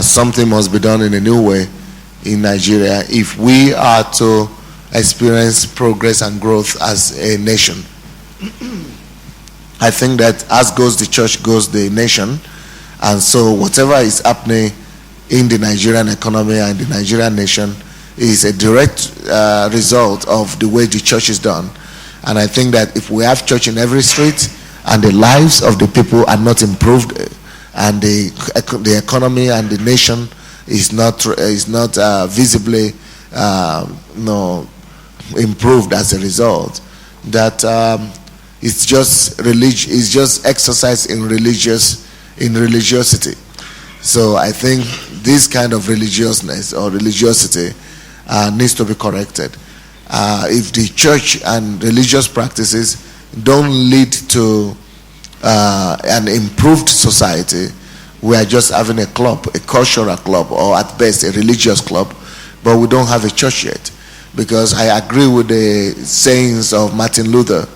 something must be done in a new way in Nigeria if we are to experience progress and growth as a nation. I think that as goes the church, goes the nation. And so whatever is happening in the Nigerian economy and the Nigerian nation is a direct result of the way the church is done. And I think that if we have church in every street and the lives of the people are not improved, and the economy and the nation is not visibly improved as a result, that it's just exercise in religiosity. So I think this kind of religiousness or religiosity needs to be corrected. If the church and religious practices don't lead to an improved society, we are just having a club, a cultural club, or at best a religious club, but we don't have a church yet. Because I agree with the sayings of Martin Luther,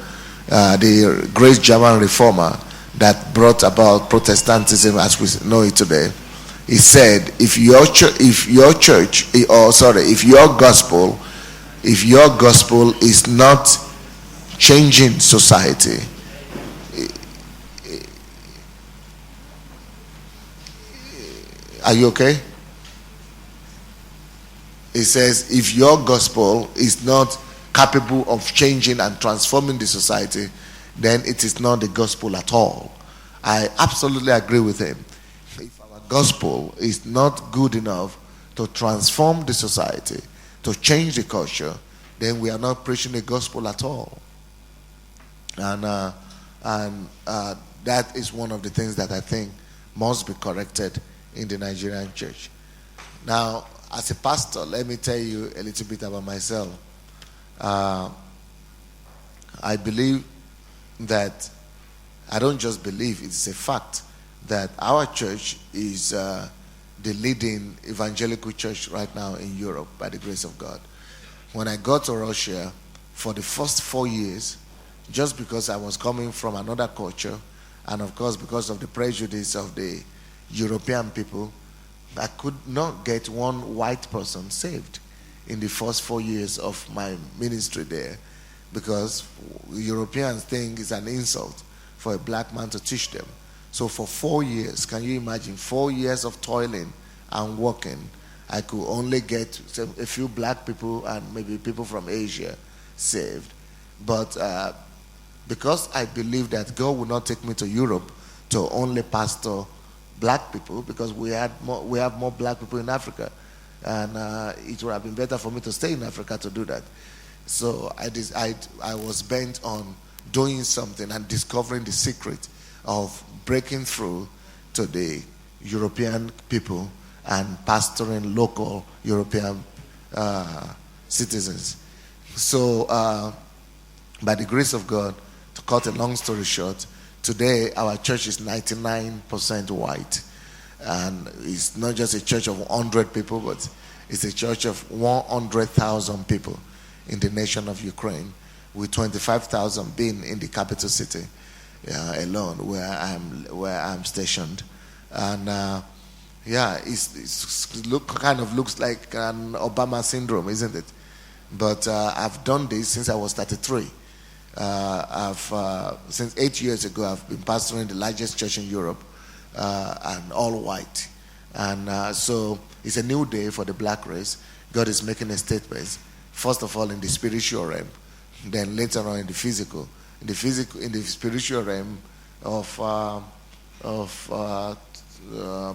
the great German reformer that brought about Protestantism as we know it today. He said, if your gospel is not changing society, are you okay? He says, if your gospel is not capable of changing and transforming the society, then it is not the gospel at all. I absolutely agree with him. If our gospel is not good enough to transform the society, to change the culture, then we are not preaching the gospel at all. And that is one of the things that I think must be corrected in the Nigerian church. Now, as a pastor, let me tell you a little bit about myself. I believe that, I don't just believe, it's a fact that our church is the leading evangelical church right now in Europe by the grace of God. When I got to Russia, for the first 4 years, just because I was coming from another culture, and of course because of the prejudice of the European people, I could not get one white person saved in the first 4 years of my ministry there, because Europeans think it's an insult for a black man to teach them. So for 4 years, can you imagine, 4 years of toiling and working, I could only get a few black people and maybe people from Asia saved. But because I believe that God will not take me to Europe to only pastor black people, because we have more black people in Africa, and it would have been better for me to stay in Africa to do that. So I was bent on doing something and discovering the secret of breaking through to the European people and pastoring local European citizens. So by the grace of God, to cut a long story short, today our church is 99% white. And it's not just a church of 100 people, but it's a church of 100,000 people in the nation of Ukraine, with 25,000 being in the capital city alone, where I'm stationed. And kind of looks like an Obama syndrome, isn't it? But I've done this since I was 33. Since 8 years ago, I've been pastoring the largest church in Europe, and all white. And so it's a new day for the black race. God is making a statement, first of all in the spiritual realm, then later on in the physical. In the spiritual realm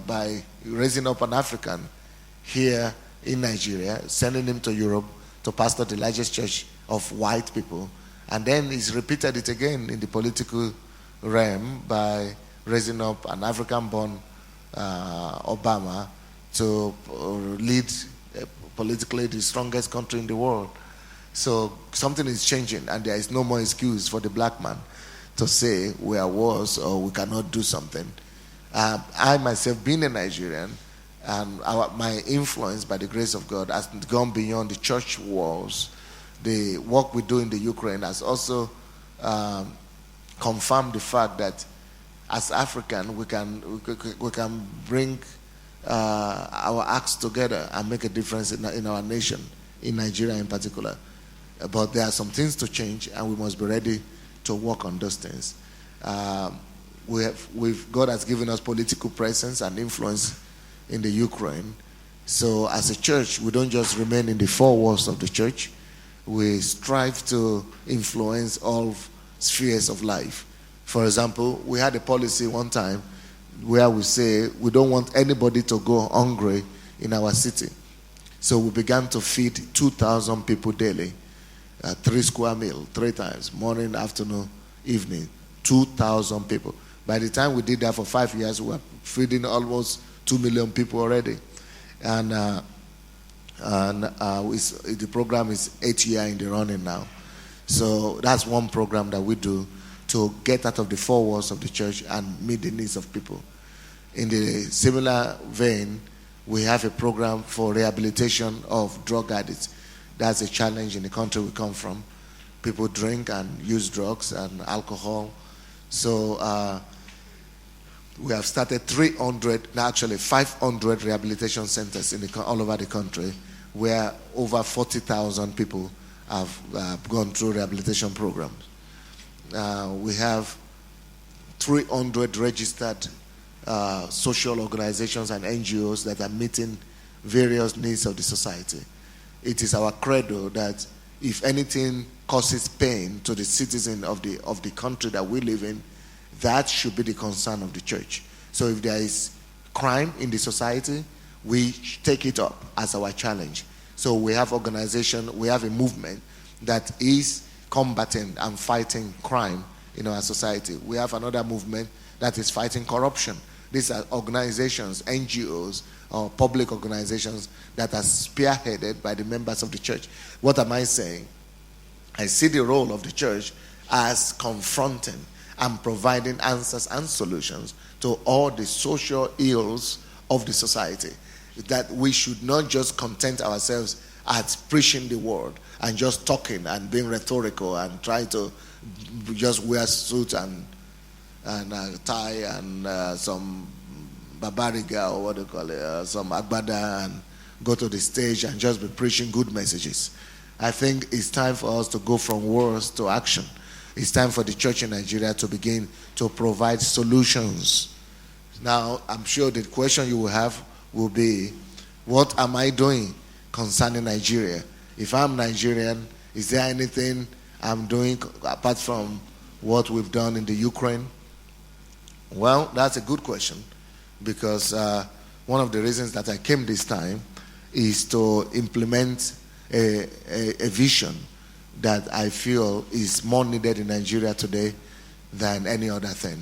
by raising up an African here in Nigeria, sending him to Europe to pastor the largest church of white people. And then he's repeated it again in the political realm by raising up an African-born Obama to lead politically the strongest country in the world. So something is changing, and there is no more excuse for the black man to say we are worse or we cannot do something. I myself, being a Nigerian, and my influence by the grace of God has gone beyond the church walls. The work we do in the Ukraine has also confirmed the fact that as African we can bring our acts together and make a difference in our nation, in Nigeria in particular. But there are some things to change, and we must be ready to work on those things. God has given us political presence and influence in the Ukraine. So as a church, we don't just remain in the four walls of the church. We strive to influence all spheres of life. For example, we had a policy one time where we say we don't want anybody to go hungry in our city. So we began to feed 2,000 people daily, 3 square meal, 3 times, morning, afternoon, evening, 2,000 people. By the time we did that for 5 years, we were feeding almost 2 million people already. And the program is 8 years in the running now. So that's one program that we do to get out of the four walls of the church and meet the needs of people. In the similar vein, we have a program for rehabilitation of drug addicts. That's a challenge in the country we come from. People drink and use drugs and alcohol. So we have started 500 rehabilitation centers all over the country, where over 40,000 people have gone through rehabilitation programs. We have 300 registered social organizations and NGOs that are meeting various needs of the society. It is our credo that if anything causes pain to the citizen of the country that we live in, that should be the concern of the church. So if there is crime in the society, we take it up as our challenge. So we have organization, we have a movement that is combating and fighting crime in our society. We have another movement that is fighting corruption. These are organizations, NGOs, or public organizations that are spearheaded by the members of the church. What am I saying? I see the role of the church as confronting and providing answers and solutions to all the social ills of the society. That we should not just content ourselves at preaching the word and just talking and being rhetorical and try to just wear suit and tie and some babariga, or what do you call it, some agbada, and go to the stage and just be preaching good messages. I think it's time for us to go from words to action. It's time for the church in Nigeria to begin to provide solutions. Now, I'm sure the question you will have will be, what am I doing concerning Nigeria? If I'm Nigerian, is there anything I'm doing apart from what we've done in the Ukraine? Well, that's a good question, because one of the reasons that I came this time is to implement a vision that I feel is more needed in Nigeria today than any other thing.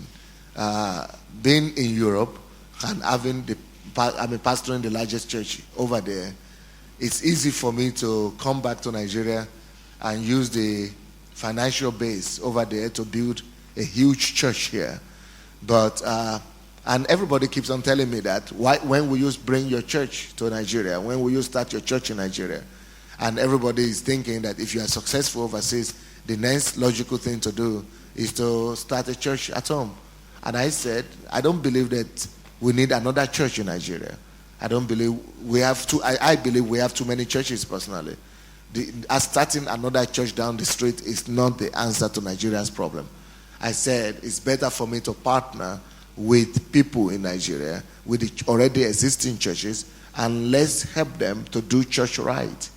Being in Europe and having I'm a pastor in the largest church over there, it's easy for me to come back to Nigeria and use the financial base over there to build a huge church here. But and everybody keeps on telling me that, when will you bring your church to Nigeria? When will you start your church in Nigeria? And everybody is thinking that if you are successful overseas, the next logical thing to do is to start a church at home. And I said, I don't believe that we need another church in Nigeria. I don't believe we have I believe we have too many churches personally. Starting another church down the street is not the answer to Nigeria's problem. I said it's better for me to partner with people in Nigeria, with the already existing churches, and let's help them to do church right.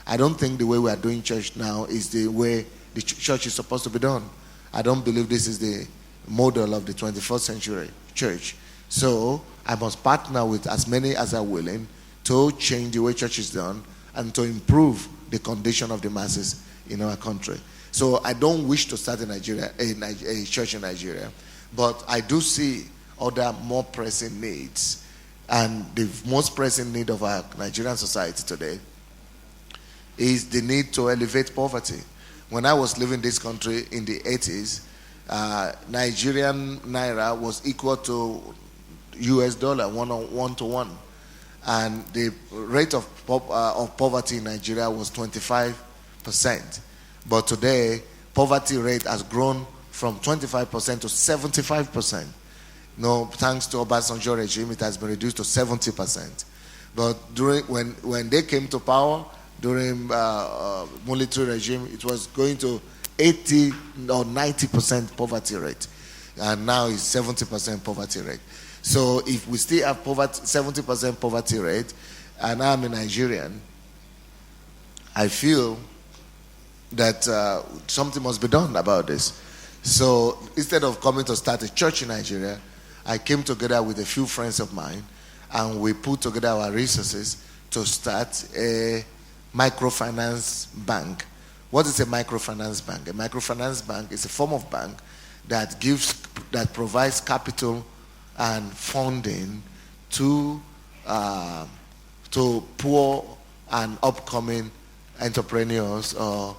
I don't think the way we are doing church now is the way the church is supposed to be done. I don't believe this is the model of the 21st century church. So I must partner with as many as are willing to change the way church is done and to improve the condition of the masses in our country. So I don't wish to start in Nigeria, a church in Nigeria, but I do see other more pressing needs. And the most pressing need of our Nigerian society today is the need to elevate poverty. When I was living in this country in the 80s, Nigerian naira was equal to US dollar, 1 to 1. And the rate of poverty in Nigeria was 25%. But today, poverty rate has grown from 25% to 75%. No, thanks to Obasanjo regime, it has been reduced to 70%. But when they came to power, during military regime, it was going to 80 or 90% poverty rate. And now it's 70% poverty rate. So if we still have 70% poverty rate, and I'm a Nigerian, I feel that something must be done about this. So instead of coming to start a church in Nigeria, I came together with a few friends of mine, and we put together our resources to start a microfinance bank. What is a microfinance bank? A microfinance bank is a form of bank that provides capital and funding to poor and upcoming entrepreneurs or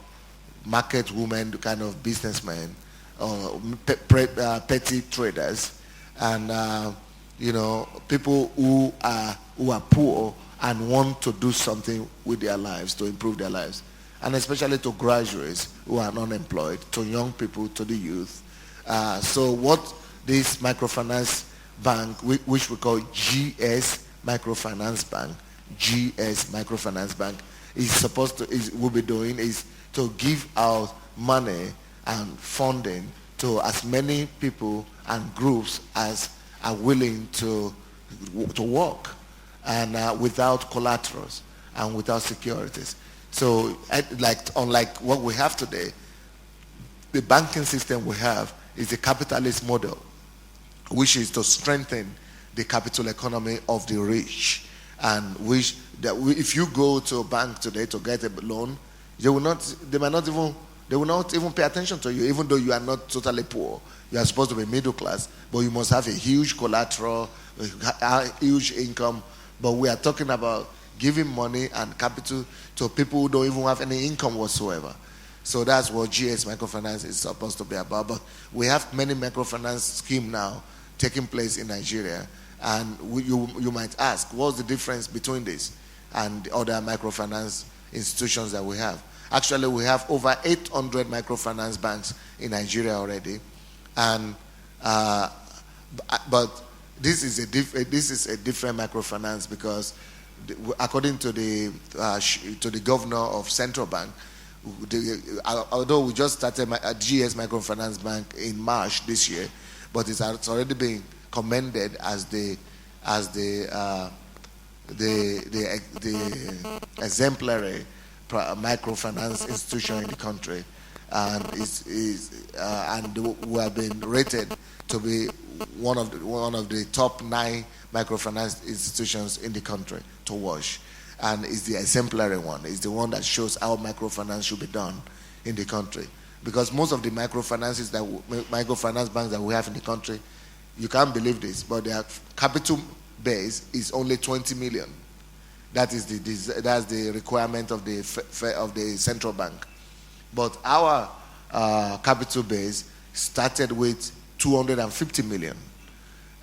market women, kind of businessmen, or petty traders, and people who are poor and want to do something with their lives to improve their lives, and especially to graduates who are unemployed, to young people, to the youth. So what this microfinance bank, which we call GS Microfinance Bank, will be doing is to give out money and funding to as many people and groups as are willing to work, and without collaterals and without securities. So unlike what we have today, the banking system we have is a capitalist model, which is to strengthen the capital economy of the rich, and if you go to a bank today to get a loan, they will not even pay attention to you, even though you are not totally poor. You are supposed to be middle class, but you must have a huge collateral, a huge income. But we are talking about giving money and capital to people who don't even have any income whatsoever. So that's what GS Microfinance is supposed to be about. But we have many microfinance schemes now taking place in Nigeria. And you might ask, what's the difference between this and the other microfinance institutions that we have? Actually, we have over 800 microfinance banks in Nigeria already. And but this is a different microfinance, because according to the governor of Central Bank, although we just started a GS Microfinance Bank in March this year, but it's already been commended as the exemplary microfinance institution in the country, and we have been rated to be one of the top 9 microfinance institutions in the country to watch, and is the exemplary one. It's the one that shows how microfinance should be done in the country, because most of the microfinance banks that we have in the country, you can't believe this, but their capital base is only 20 million. That's the requirement of the central bank. But our capital base started with 250 million,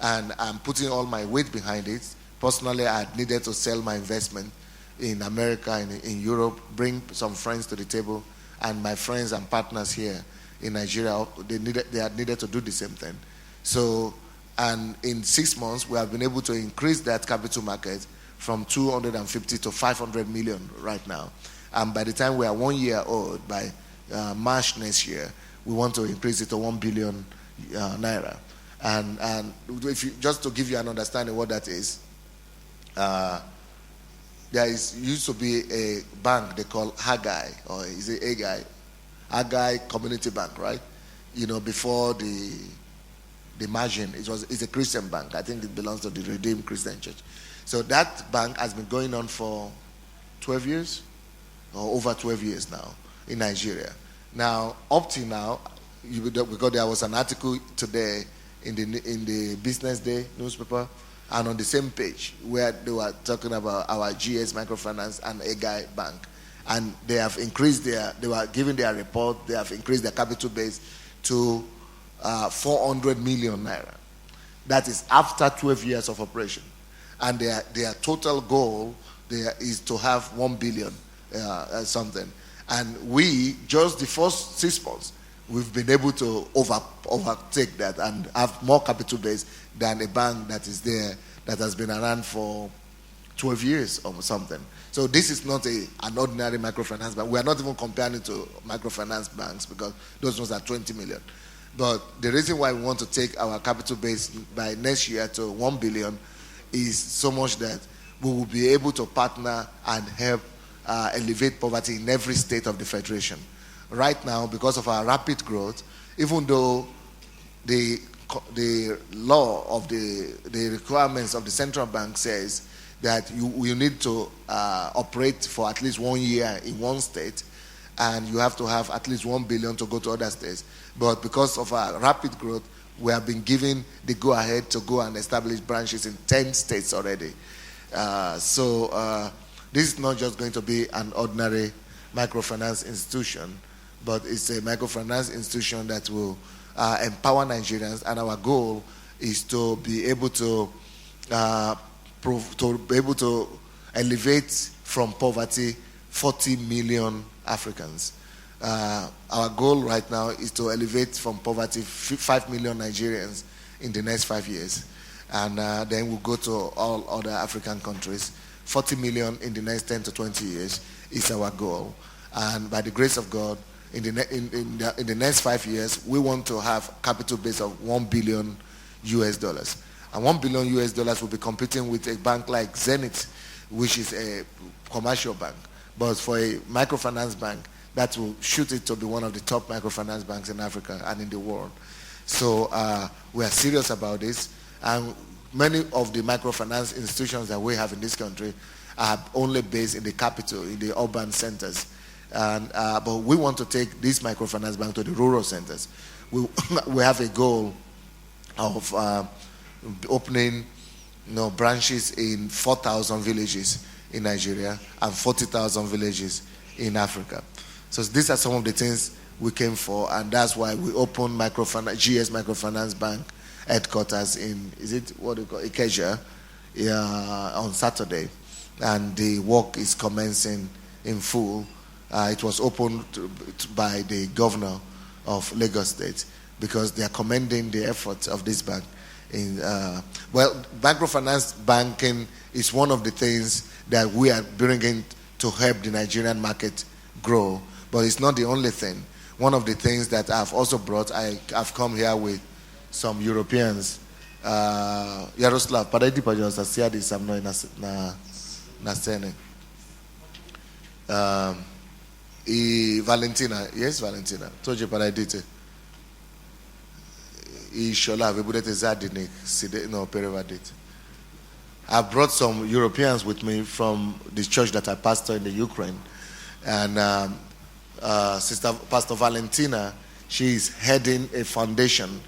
and I'm putting all my weight behind it. Personally, I needed to sell my investment in America and in Europe, bring some friends to the table, and my friends and partners here in Nigeria, they had needed to do the same thing. So, and in 6 months, we have been able to increase that capital market from 250 to 500 million right now. And by the time we are 1 year old, by March next year, we want to increase it to 1 billion naira. And just to give you an understanding what that is, used to be a bank they call Haggai, or is it Haggai? Haggai Community Bank, right? Before the margin, it's a Christian bank. I think it belongs to the Redeemed Christian Church. So that bank has been going on for 12 years, or over 12 years now, in Nigeria. Now, up to now, because there was an article today in the Business Day newspaper, and on the same page where they were talking about our GS Microfinance and Haggai Bank, and they have increased they were giving their report, they have increased their capital base to 400 million naira. That is after 12 years of operation. And their total goal is to have 1 billion something. And we, just the first 6 months, we've been able to overtake that and have more capital base than a bank that is there that has been around for 12 years or something. So this is not an ordinary microfinance bank. We are not even comparing it to microfinance banks because those ones are 20 million. But the reason why we want to take our capital base by next year to 1 billion is so much that we will be able to partner and help elevate poverty in every state of the Federation. Right now, because of our rapid growth, even though the law of the requirements of the central bank says that you need to operate for at least 1 year in one state, and you have to have at least 1 billion to go to other states. But because of our rapid growth, we have been given the go-ahead to go and establish branches in 10 states already. So this is not just going to be an ordinary microfinance institution, but it's a microfinance institution that will empower Nigerians, and our goal is to be able to elevate from poverty 40 million Africans. Our goal right now is to elevate from poverty 5 million Nigerians in the next 5 years. And then we'll go to all other African countries. 40 million in the next 10 to 20 years is our goal. And by the grace of God, in the next 5 years, we want to have capital base of $1 billion US. And $1 billion US will be competing with a bank like Zenith, which is a commercial bank. But for a microfinance bank, that will shoot it to be one of the top microfinance banks in Africa and in the world. So we are serious about this. And many of the microfinance institutions that we have in this country are only based in the capital, in the urban centers. And, but we want to take this microfinance bank to the rural centers. We have a goal of opening branches in 4,000 villages in Nigeria and 40,000 villages in Africa. So these are some of the things we came for, and that's why we opened GS Microfinance Bank headquarters in, Ikeja, on Saturday. And the work is commencing in full. It was opened by the governor of Lagos State because they are commending the efforts of this bank. Microfinance banking is one of the things that we are bringing to help the Nigerian market grow, but it's not the only thing. One of the things that I've also brought, I've come here with some Europeans. Yaroslav, paradi pajosa siadi samno na scene. Valentina, yes, Valentina. Toje paradite. Shola vebudete zadine side no perevadit. I brought some Europeans with me from the church that I pastor in the Ukraine, and Sister Pastor Valentina, she is heading a foundation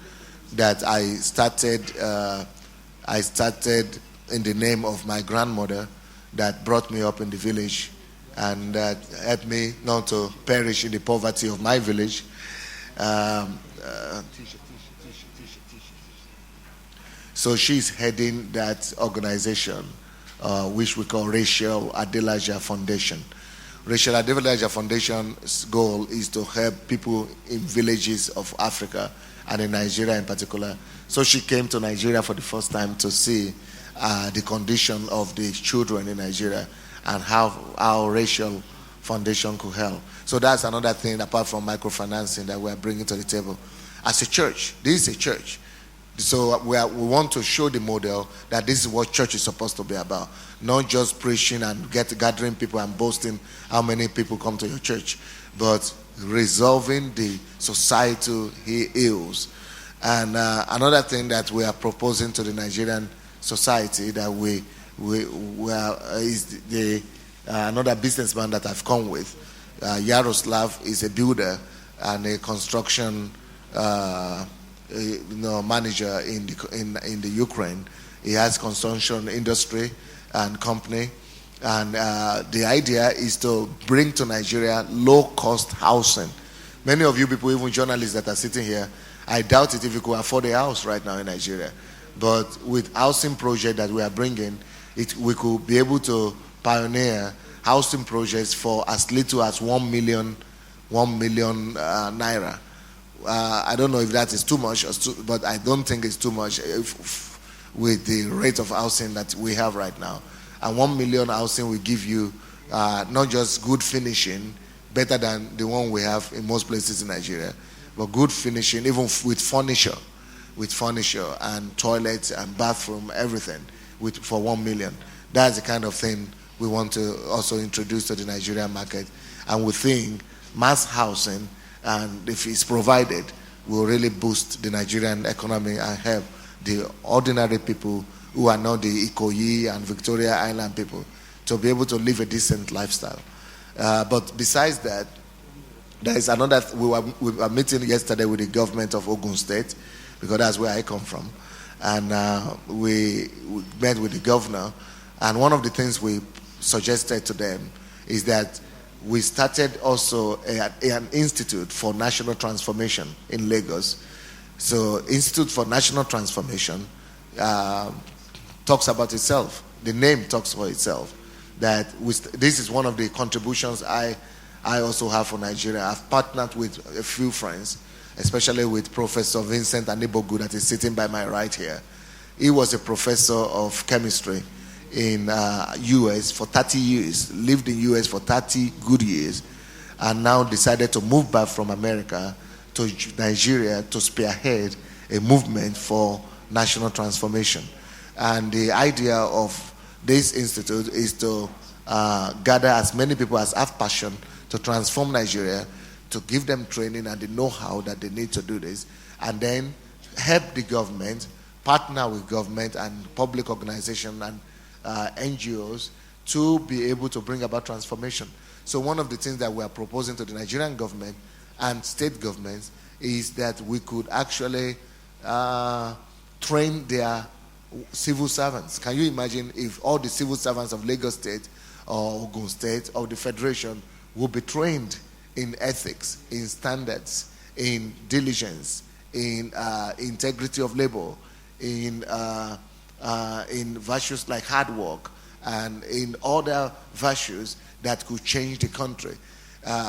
that I started in the name of my grandmother that brought me up in the village and that helped me not to perish in the poverty of my village. So she's heading that organization, which we call Rachel Adelaja Foundation. Rachel Adelaja Foundation's goal is to help people in villages of Africa and in Nigeria in particular. So she came to Nigeria for the first time to see the condition of the children in Nigeria and how Rachel Foundation could help. So that's another thing apart from microfinancing that we are bringing to the table. As a church, this is a church. So we want to show the model that this is what church is supposed to be about. Not just preaching and gathering people and boasting how many people come to your church, but resolving the societal ills. And another thing that we are proposing to the Nigerian society that is another businessman that I've come with. Yaroslav is a builder and a construction manager in the Ukraine. He has construction industry and company, and the idea is to bring to Nigeria low-cost housing. Many of you people, even journalists that are sitting here, I doubt it if you could afford a house right now in Nigeria. But with housing project that we are bringing, we could be able to pioneer housing projects for as little as 1 million naira. I don't know if that is too much, but I don't think it's too much with the rate of housing that we have right now. And 1 million housing will give you not just good finishing, better than the one we have in most places in Nigeria, but good finishing, even with furniture and toilets and bathroom, everything, for 1 million. That's the kind of thing we want to also introduce to the Nigerian market. And we think mass housing, and if it's provided, will really boost the Nigerian economy and help the ordinary people who are not the Ikoyi and Victoria Island people to be able to live a decent lifestyle. But besides that, there is another. We were meeting yesterday with the government of Ogun State, because that's where I come from, and we met with the governor. And one of the things we suggested to them is that we started also an institute for national transformation in Lagos. So, Institute for National Transformation talks about itself. The name talks for itself. That this is one of the contributions I also have for Nigeria. I've partnered with a few friends, especially with Professor Vincent Anibogu, that is sitting by my right here. He was a professor of chemistry in US for 30 years, lived in US for 30 good years, and now decided to move back from America to Nigeria to spearhead a movement for national transformation. And the idea of this institute is to gather as many people as have passion to transform Nigeria, to give them training and the know-how that they need to do this, and then help the government, partner with government and public organizations and NGOs to be able to bring about transformation. So one of the things that we are proposing to the Nigerian government and state governments is that we could actually train their civil servants. Can you imagine if all the civil servants of Lagos State or Ogun State or the Federation will be trained in ethics, in standards, in diligence, in integrity of labor, in virtues like hard work, and in other virtues that could change the country.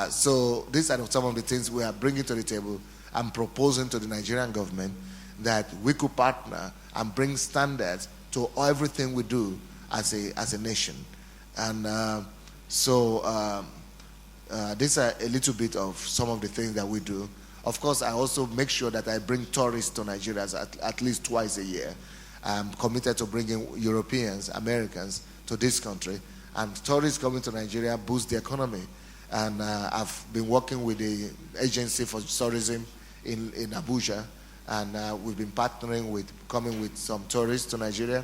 So these are some of the things we are bringing to the table and proposing to the Nigerian government, that we could partner and bring standards to everything we do as a nation. And these are a little bit of some of the things that we do. Of course, I also make sure that I bring tourists to Nigeria at least twice a year. I'm committed to bringing Europeans, Americans to this country. And tourists coming to Nigeria boost the economy. And I've been working with the Agency for Tourism in Abuja. And we've been partnering with coming with some tourists to Nigeria.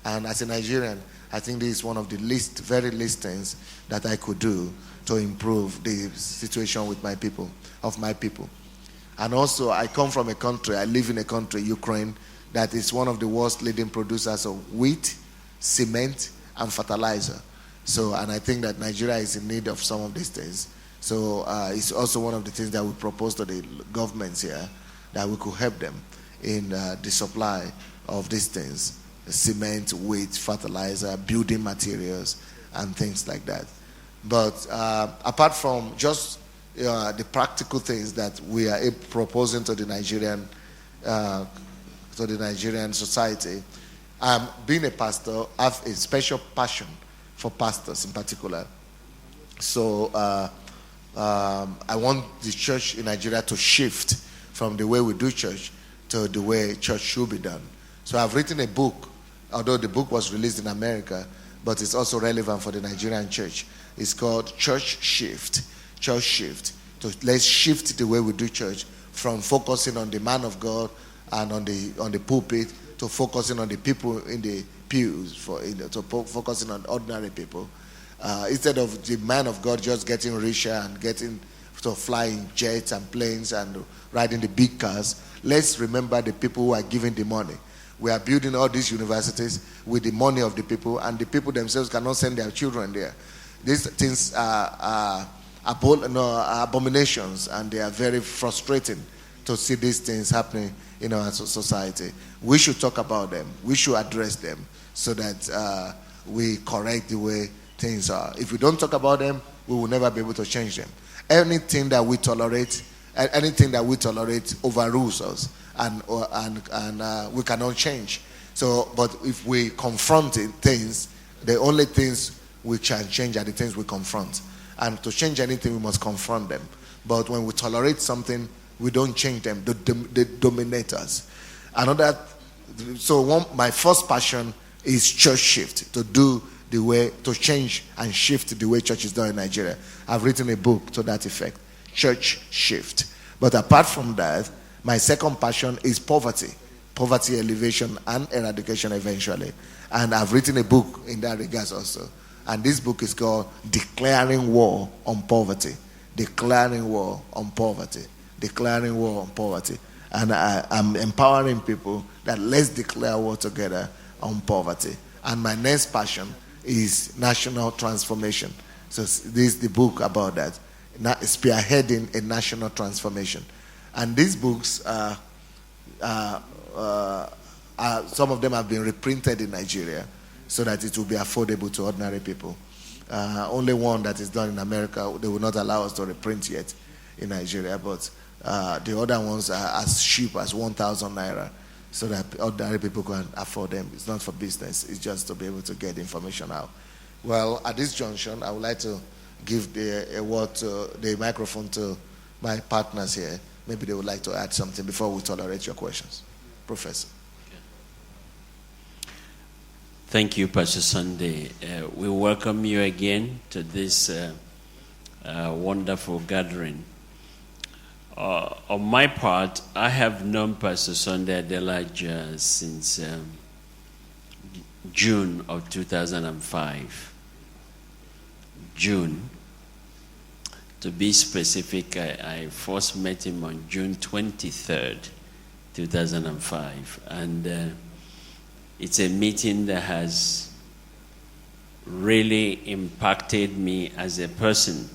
And as a Nigerian, I think this is one of the very least things that I could do to improve the situation with my people. And also, I come from a country, I live in a country, Ukraine, that is one of the worst leading producers of wheat, cement, and fertilizer. So, and I think that Nigeria is in need of some of these things. So, it's also one of the things that we propose to the governments here, that we could help them in the supply of these things: cement, wheat, fertilizer, building materials, and things like that. But apart from just the practical things that we are proposing to the Nigerian society, being a pastor, I have a special passion for pastors in particular. So I want the church in Nigeria to shift from the way we do church to the way church should be done. So I've written a book, although the book was released in America, but it's also relevant for the Nigerian church. It's called Church Shift. Church Shift. So let's shift the way we do church from focusing on the man of God and on the pulpit to focusing on the people in the pews, focusing on ordinary people. Instead of the man of God just getting richer and getting to fly in jets and planes and riding the big cars, let's remember the people who are giving the money. We are building all these universities with the money of the people, and the people themselves cannot send their children there. These things are abominations, and they are very frustrating to see these things happening in our society. We should talk about them. We should address them so that we correct the way things are. If we don't talk about them, we will never be able to change them. Anything that we tolerate Anything that we tolerate overrules us, and we cannot change. So, but if we confront things, the only things we can change are the things we confront. And to change anything, we must confront them. But when we tolerate something, we don't change them. They dominate us. My first passion is church shift, to change and shift the way church is done in Nigeria. I've written a book to that effect, Church Shift. But apart from that, my second passion is poverty elevation and eradication eventually. And I've written a book in that regard also. And this book is called Declaring War on Poverty. Declaring War on Poverty. Declaring War on Poverty. And I'm empowering people that let's declare war together on poverty. And my next passion is national transformation. So this is the book about that. Spearheading a national transformation. And these books, some of them have been reprinted in Nigeria so that it will be affordable to ordinary people. Only one that is done in America, they will not allow us to reprint yet in Nigeria, but the other ones are as cheap as 1,000 naira so that ordinary people can afford them. It's not for business, it's just to be able to get information out. Well, at this junction, I would like to give the microphone to my partners here. Maybe they would like to add something before we tolerate your questions. Professor. Thank you, Pastor Sunday. We welcome you again to this wonderful gathering. On my part, I have known Pastor Sunday Adelaja since June of 2005. June. To be specific, I first met him on June 23rd, 2005. And it's a meeting that has really impacted me as a person.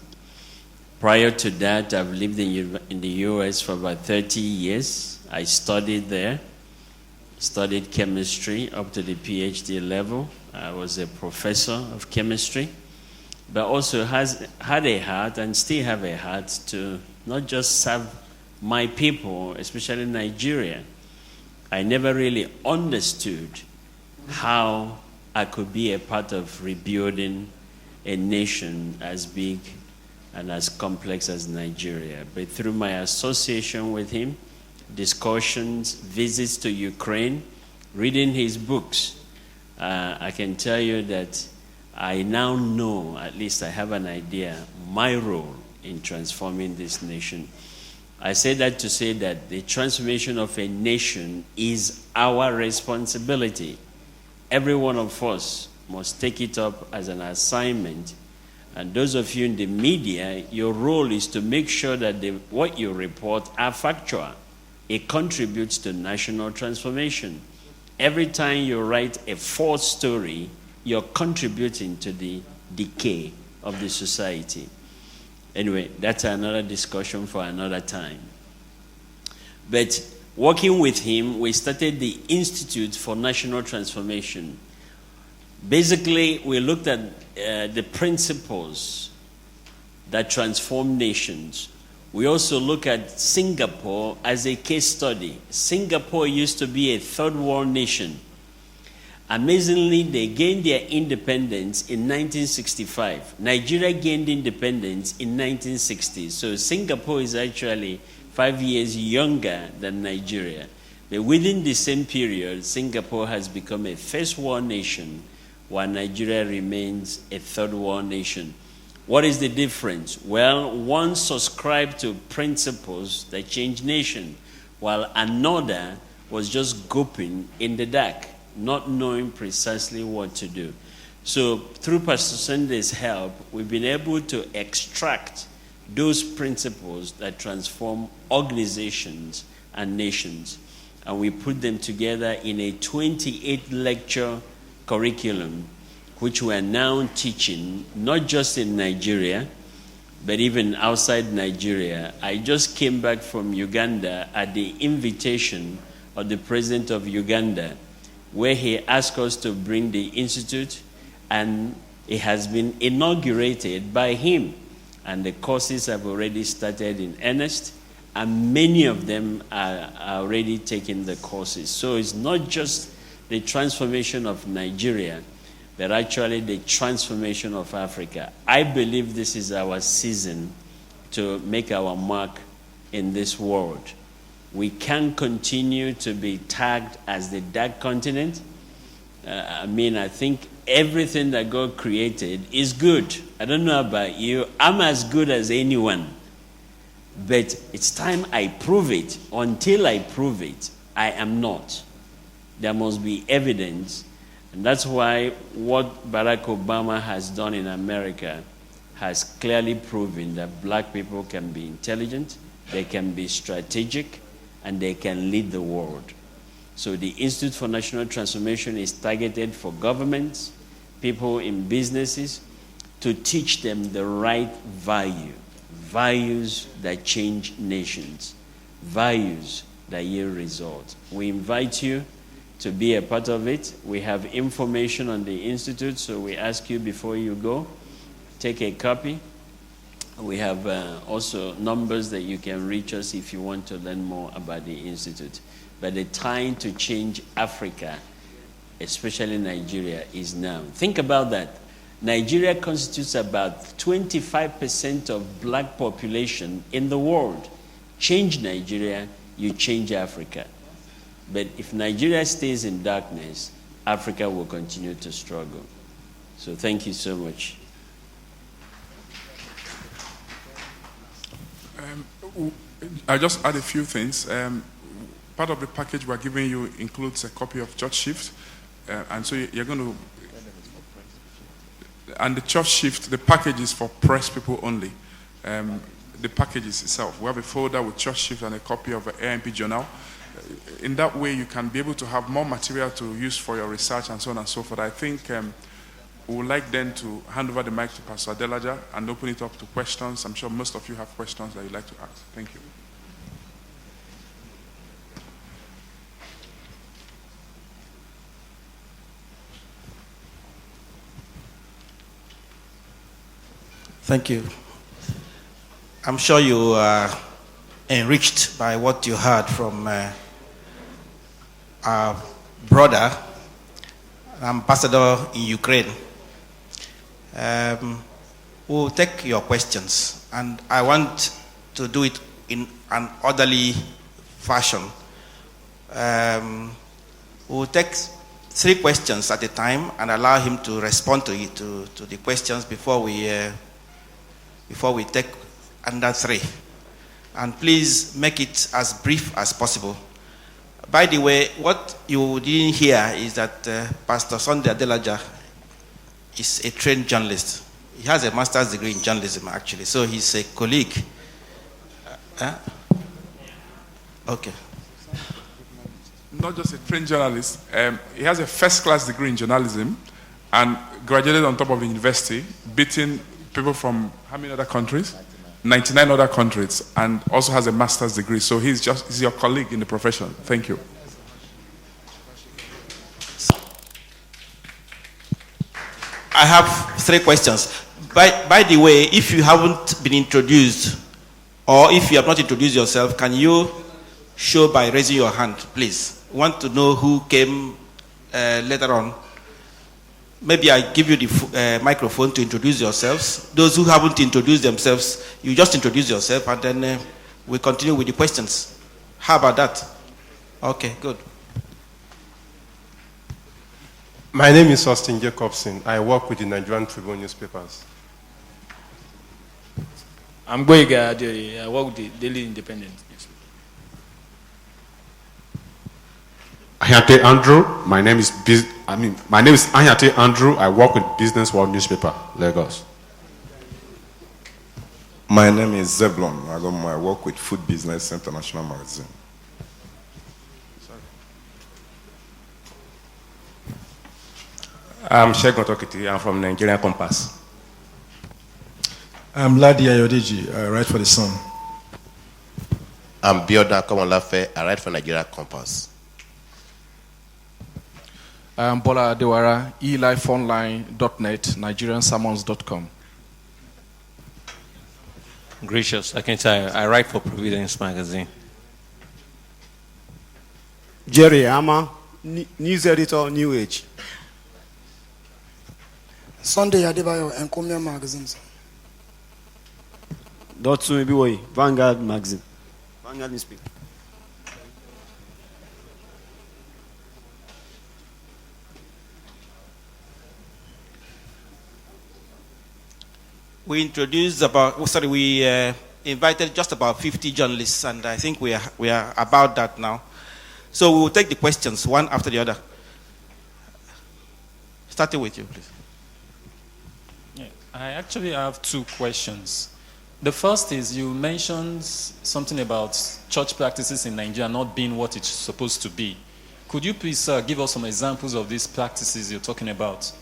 Prior to that, I've lived in the U.S. for about 30 years. I studied there, studied chemistry up to the PhD level. I was a professor of chemistry, but also had a heart and still have a heart to not just serve my people, especially Nigeria. I never really understood how I could be a part of rebuilding a nation as big and as complex as Nigeria. But through my association with him, discussions, visits to Ukraine, reading his books, I can tell you that I now know, at least I have an idea, my role in transforming this nation. I say that to say that the transformation of a nation is our responsibility. Every one of us must take it up as an assignment. And those of you in the media, your role is to make sure that what you report are factual. It contributes to national transformation. Every time you write a false story, you're contributing to the decay of the society. Anyway, that's another discussion for another time. But working with him, we started the Institute for National Transformation. Basically, we looked at the principles that transform nations. We also look at Singapore as a case study. Singapore used to be a third world nation. Amazingly, they gained their independence in 1965. Nigeria gained independence in 1960. So Singapore is actually 5 years younger than Nigeria. But within the same period, Singapore has become a first world nation, while Nigeria remains a third world nation. What is the difference? Well, one subscribed to principles that change nation, while another was just groping in the dark, not knowing precisely what to do. So through Pastor Sunday's help, we've been able to extract those principles that transform organizations and nations. And we put them together in a 28-lecture curriculum, which we are now teaching, not just in Nigeria, but even outside Nigeria. I just came back from Uganda at the invitation of the president of Uganda, where he asked us to bring the institute, and it has been inaugurated by him. And the courses have already started in earnest, and many of them are already taking the courses. So it's not just the transformation of Nigeria, but actually the transformation of Africa. I believe this is our season to make our mark in this world. We can't continue to be tagged as the dark continent. I think everything that God created is good. I don't know about you. I'm as good as anyone. But it's time I prove it. Until I prove it, I am not. There must be evidence. And that's why what Barack Obama has done in America has clearly proven that black people can be intelligent, they can be strategic, and they can lead the world. So the Institute for National Transformation is targeted for governments, people in businesses, to teach them the right values that change nations, values that yield results. We invite you to be a part of it. We have information on the Institute, so we ask you before you go, take a copy. We have also numbers that you can reach us if you want to learn more about the Institute. But the time to change Africa, especially Nigeria, is now. Think about that. Nigeria constitutes about 25% of black population in the world. Change Nigeria, you change Africa. But if Nigeria stays in darkness, Africa will continue to struggle. So thank you so much. I'll just add a few things. Part of the package we're giving you includes a copy of Church Shift. And so you're going to... And the Church Shift, the package is for press people only. The package is itself. We have a folder with Church Shift and a copy of an AMP journal. In that way, you can be able to have more material to use for your research and so on and so forth. I think we would like then to hand over the mic to Pastor Adelaja and open it up to questions. I'm sure most of you have questions that you'd like to ask. Thank you. Thank you. I'm sure you are enriched by what you heard from our brother, ambassador in Ukraine. We'll take your questions, and I want to do it in an orderly fashion. We'll take 3 questions at a time and allow him to respond to it, to the questions before we take under 3. And please make it as brief as possible. By the way, what you didn't hear is that Pastor Sunday Adelaja is a trained journalist. He has a master's degree in journalism, actually, so he's a colleague. Okay. Not just a trained journalist. He has a first-class degree in journalism and graduated on top of the university, beating people from how many other countries? 99 other countries, and also has a master's degree. So he's your colleague in the profession. Thank you. I have 3 questions. By the way, if you haven't been introduced, or if you have not introduced yourself, can you show by raising your hand, please? We want to know who came later on. Maybe I give you the microphone to introduce yourselves. Those who haven't introduced themselves, you just introduce yourself, and then we continue with the questions. How about that? Okay, good. My name is Austin Jacobson. I work with the Nigerian Tribune newspapers. I'm Boyega. I work with the Daily Independent. Anyate Andrew. My name is Anyate Andrew. I work with Business World newspaper, Lagos. My name is Zebulon. I work with Food Business International magazine. I'm Shegun Tokiti. I'm from Nigerian Compass. I'm Ladi Ayodeji. I write for The Sun. I'm Bioda Komolafe. I write for Nigeria Compass. I'm Bola Adewara, elifeonline.net, nigeriansermons.com. Gracious. I can tell you, I write for Providence Magazine. Jerry Ama, news editor, New Age. Sunday Adebayo, Enkomia Magazine. Dotsu Ebiwoyi, Vanguard Magazine. Vanguard newspaper. We invited just about 50 journalists, and I think we are about that now. So we will take the questions one after the other. Starting with you, please. Yeah, I actually have two questions. The first is, you mentioned something about church practices in Nigeria not being what it's supposed to be. Could you please give us some examples of these practices you're talking about?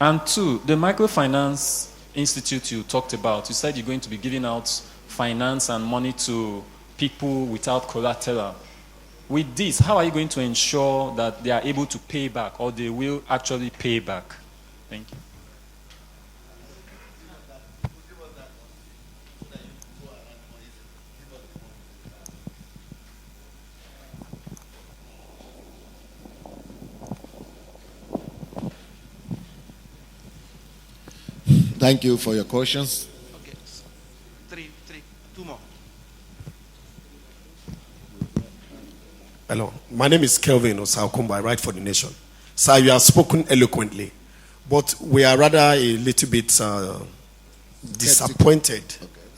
And two, the microfinance institute you talked about, you said you're going to be giving out finance and money to people without collateral. With this, how are you going to ensure that they are able to pay back, or they will actually pay back? Thank you. Thank you for your questions. Okay. Two more. Hello, my name is Kelvin Osaukumba. I write for The Nation. Sir, you have spoken eloquently, but we are rather a little bit disappointed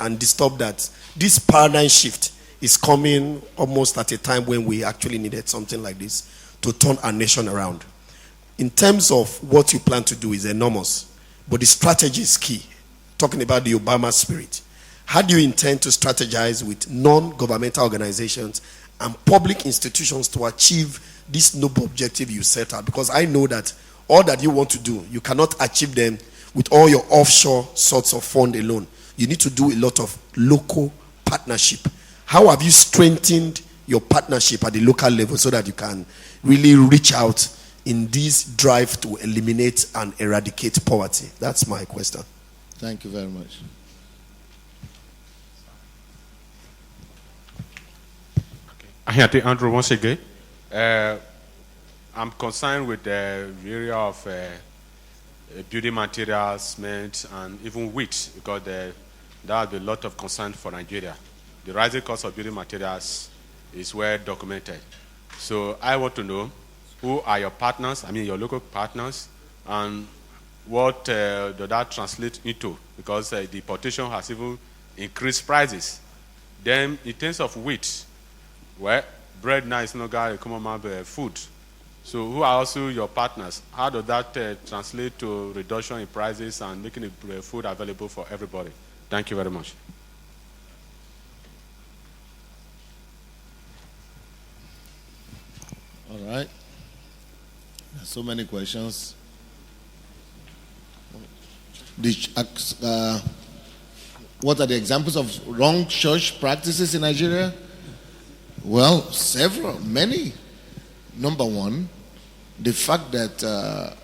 and disturbed that this paradigm shift is coming almost at a time when we actually needed something like this to turn our nation around. In terms of what you plan to do is enormous, but the strategy is key. Talking about the Obama spirit, how do you intend to strategize with non-governmental organizations and public institutions to achieve this noble objective you set out? Because I know that all that you want to do, you cannot achieve them with all your offshore sorts of fund alone. You need to do a lot of local partnership. How have you strengthened your partnership at the local level so that you can really reach out in this drive to eliminate and eradicate poverty? That's my question. Thank you very much. Ahiyate Andrew, once again. I'm concerned with the area of building materials, cement, and even wheat, because there will be a lot of concern for Nigeria. The rising cost of building materials is well documented. So I want to know, who are your partners, your local partners, and what does that translate into? Because the importation has even increased prices. Then, in terms of wheat, well, bread now is not a common food. So who are also your partners? How does that translate to reduction in prices and making the food available for everybody? Thank you very much. All right. So many questions. What are the examples of wrong church practices in Nigeria? Well, several, many. Number one, the fact that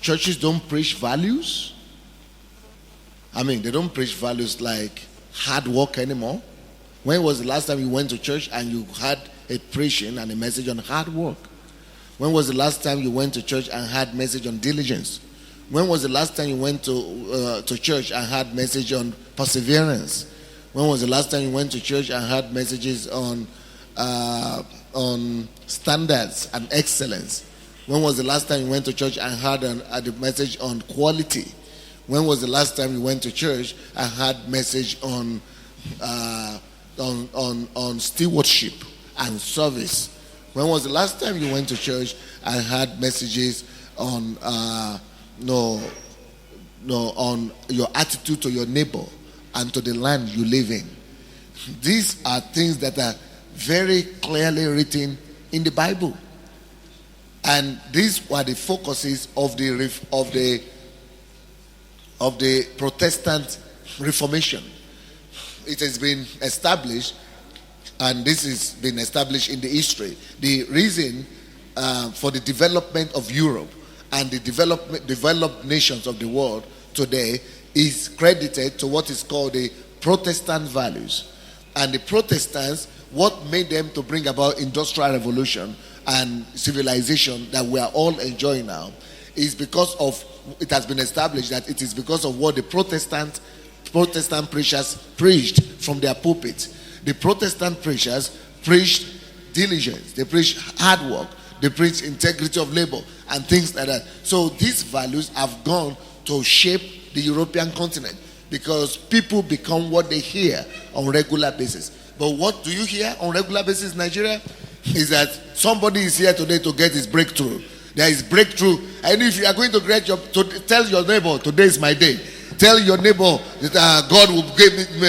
churches don't preach values. They don't preach values like hard work anymore. When was the last time you went to church and you had a preaching and a message on hard work? When was the last time you went to church and had message on diligence? When was the last time you went to church and had message on perseverance? When was the last time you went to church and had messages on standards and excellence? When was the last time you went to church and had a message on quality? When was the last time you went to church and had message on stewardship and service? When was the last time you went to church and had messages on on your attitude to your neighbor and to the land you live in? These are things that are very clearly written in the Bible, and these were the focuses of the Protestant Reformation. It has been established, and this has been established in the history. The reason for the development of Europe and the developed nations of the world today is credited to what is called the Protestant values. And the Protestants, what made them to bring about industrial revolution and civilization that we are all enjoying now is because of, it has been established that it is because of what the Protestant preachers preached from their pulpits. The Protestant preachers preached diligence, they preached hard work, they preached integrity of labor and things like that. So these values have gone to shape the European continent because people become what they hear on regular basis. But what do you hear on regular basis in Nigeria? Is that somebody is here today to get his breakthrough. There is breakthrough. And if you are going to tell your neighbor, today is my day. Tell your neighbor that God will give me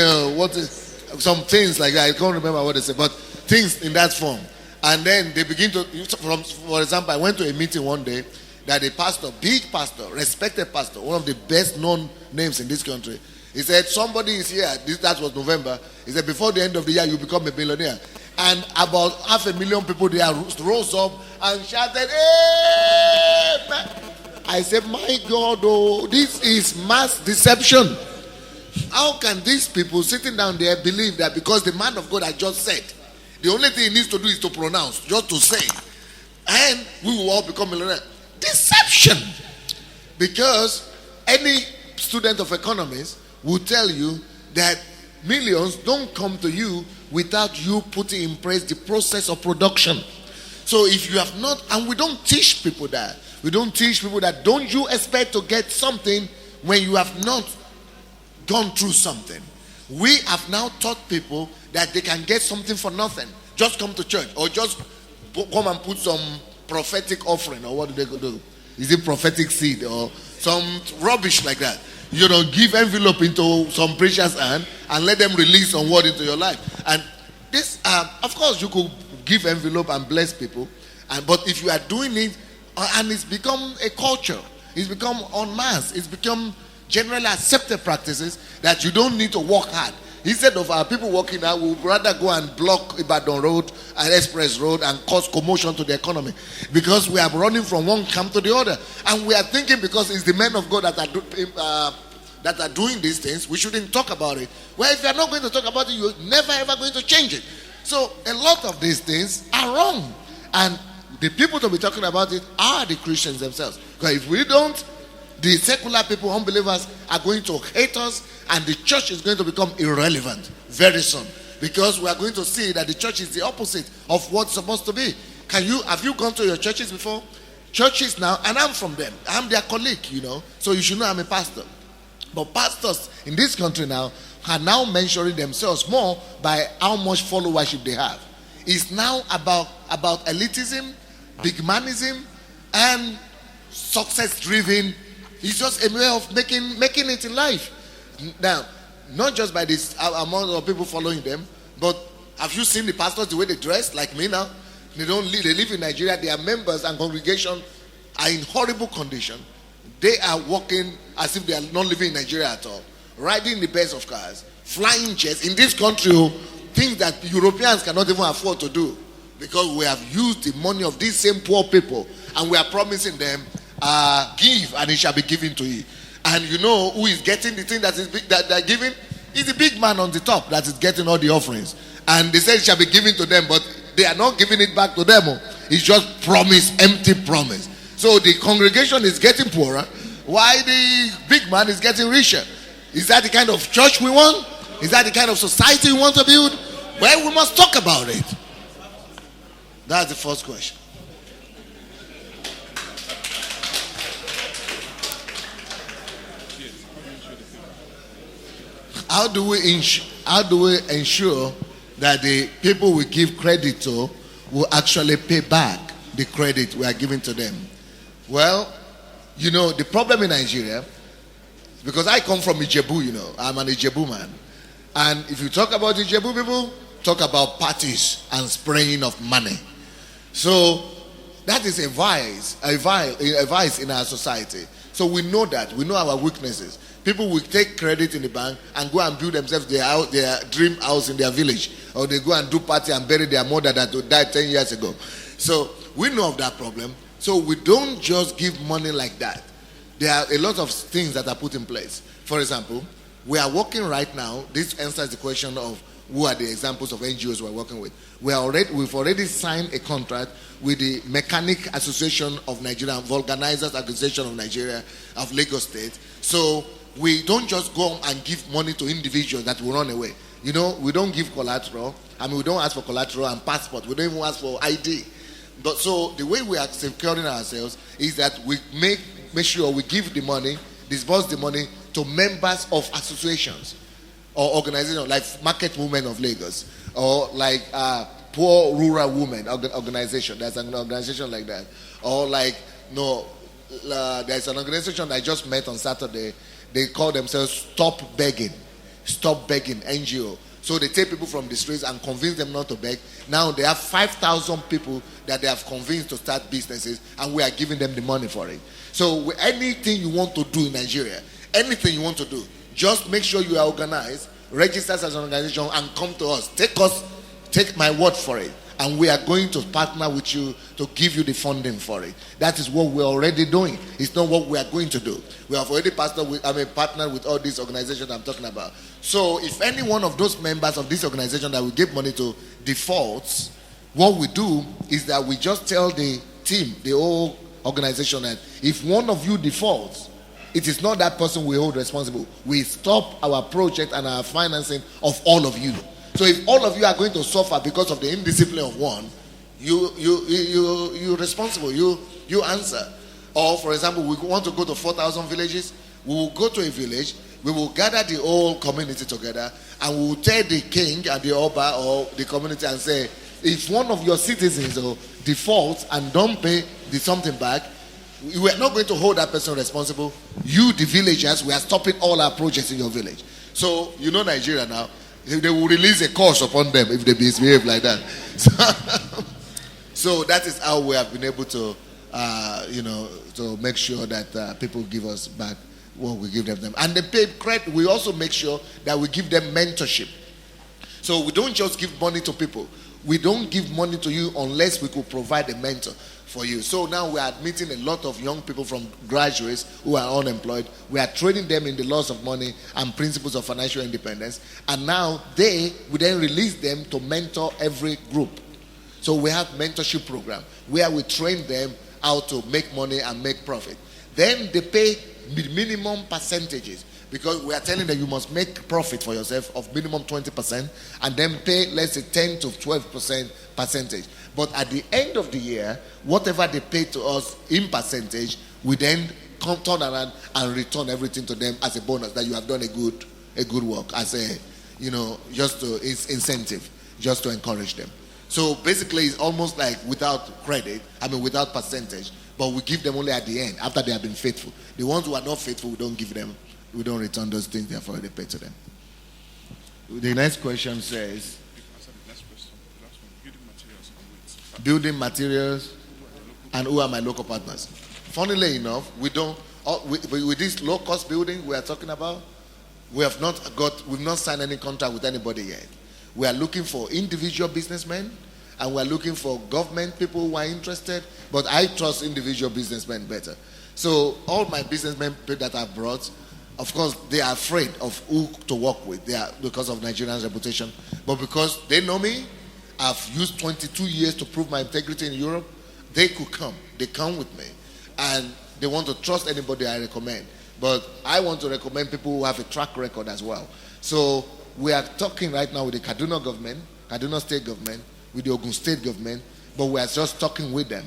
some things like that. I can't remember what they say, but things in that form. And then they begin to, for example, I went to a meeting one day that a pastor, big pastor, respected pastor, one of the best known names in this country, he said, somebody is here, that was November, he said, before the end of the year, you become a millionaire. And about 500,000 people there rose up and shouted, "Amen." I said, my God, oh, this is mass deception. How can these people sitting down there believe that because the man of God has just said, the only thing he needs to do is to pronounce, just to say, and we will all become millionaires? Deception. Because any student of economics will tell you that millions don't come to you without you putting in place the process of production. So if you have not, and we don't teach people that. We don't teach people that don't you expect to get something when you have not gone through something. We have now taught people that they can get something for nothing. Just come to church or just come and put some prophetic offering, or what do they do? Is it prophetic seed or some rubbish like that? You know, give envelope into some preacher's hand and let them release some word into your life. And this, of course, you could give envelope and bless people, but if you are doing it, and it's become a culture, it's become en masse, it's become generally accepted practices that you don't need to work hard. Instead of our people working out, we would rather go and block Ibadan Road and Express Road and cause commotion to the economy because we are running from one camp to the other. And we are thinking because it's the men of God that are doing these things, we shouldn't talk about it. Well, if you are not going to talk about it, you're never ever going to change it. So a lot of these things are wrong. And the people to be talking about it are the Christians themselves. Because if we don't, the secular people, unbelievers, are going to hate us, and the church is going to become irrelevant very soon. Because we are going to see that the church is the opposite of what's supposed to be. Have you gone to your churches before? Churches now, and I'm from them. I'm their colleague, you know. So you should know I'm a pastor. But pastors in this country now are now measuring themselves more by how much followership they have. It's now about elitism, big manism, and success-driven. It's just a way of making it in life. Now, not just by this amount of people following them, but have you seen the pastors, the way they dress? Like me now, they live in Nigeria. Their members and congregation are in horrible condition. They are walking as if they are not living in Nigeria at all, riding the best of cars, flying jets in this country, things that Europeans cannot even afford to do, because we have used the money of these same poor people, and we are promising them, give and it shall be given to you. And you know who is getting the thing that is big, that they're giving? Is the big man on the top that is getting all the offerings. And they say it shall be given to them, but they are not giving it back to them. It's just promise, empty promise. So the congregation is getting poorer, while the big man is getting richer. Is that the kind of church we want? Is that the kind of society we want to build? Well, we must talk about it. That's the first question. How do we ensure that the people we give credit to will actually pay back the credit we are giving to them? Well, you know, the problem in Nigeria, because I come from Ijebu, you know, I'm an Ijebu man. And if you talk about Ijebu people, talk about parties and spraying of money. So that is a vice in our society. So we know that. We know our weaknesses. People will take credit in the bank and go and build themselves their dream house in their village. Or they go and do party and bury their mother that died 10 years ago. So we know of that problem. So we don't just give money like that. There are a lot of things that are put in place. For example, we are working right now. This answers the question of who are the examples of NGOs we're working with. We've already signed a contract with the Mechanic Association of Nigeria, Vulcanizers Association of Nigeria, of Lagos State. So we don't just go and give money to individuals that will run away. You know, we don't give collateral. I mean, we don't ask for collateral and passport. We don't even ask for ID. But so the way we are securing ourselves is that we make sure we give the money, disburse the money to members of associations or organizations like Market Women of Lagos or like Poor Rural Women organization. There's an organization like that. Or like, there's an organization I just met on Saturday. They call themselves Stop Begging NGO. So they take people from the streets and convince them not to beg. Now they have 5,000 people that they have convinced to start businesses, and we are giving them the money for it. So anything you want to do in Nigeria, anything you want to do, just make sure you are organized, register as an organization, and come to us. Take my word for it. And we are going to partner with you to give you the funding for it. That is what we're already doing. It's not what we are going to do. We have already partnered with all these organizations I'm talking about. So if any one of those members of this organization that we give money to defaults, what we do is that we just tell the team, the whole organization, that if one of you defaults, it is not that person we hold responsible. We stop our project and our financing of all of you. So if all of you are going to suffer because of the indiscipline of one, you're responsible. You answer. Or for example, we want to go to 4,000 villages. We will go to a village. We will gather the whole community together, and we will tell the king and the Oba or the community and say, if one of your citizens defaults and don't pay something back, we are not going to hold that person responsible. You, the villagers, we are stopping all our projects in your village. So you know Nigeria now. They will release a curse upon them if they misbehave like that. So that is how we have been able to, to make sure that people give us back what we give them. And they pay credit. We also make sure that we give them mentorship. So we don't just give money to people. We don't give money to you unless we could provide a mentor for you. So now we are admitting a lot of young people from graduates who are unemployed. We are training them in the laws of money and principles of financial independence. And now we then release them to mentor every group. So we have mentorship program where we train them how to make money and make profit. Then they pay minimum percentages, because we are telling them you must make profit for yourself of minimum 20% and then pay, let's say, 10 to 12% percentage. But at the end of the year, whatever they pay to us in percentage, we then turn around and return everything to them as a bonus that you have done a good work, as a, just to incentive, just to encourage them. So basically, it's almost like without credit, without percentage, but we give them only at the end after they have been faithful. The ones who are not faithful, we don't give them. We don't return those things they have already paid to them. The next question says, building materials, and who are my local partners? Funnily enough, we don't. With this low-cost building we are talking about, we've not signed any contract with anybody yet. We are looking for individual businessmen, and we are looking for government people who are interested. But I trust individual businessmen better. So all my businessmen that I've brought, of course, they are afraid of who to work with. They are because of Nigerians' reputation, but because they know me. I've used 22 years to prove my integrity in Europe. They could come. They come with me. And they want to trust anybody I recommend. But I want to recommend people who have a track record as well. So we are talking right now with the Kaduna government, Kaduna state government, with the Ogun state government, but we are just talking with them.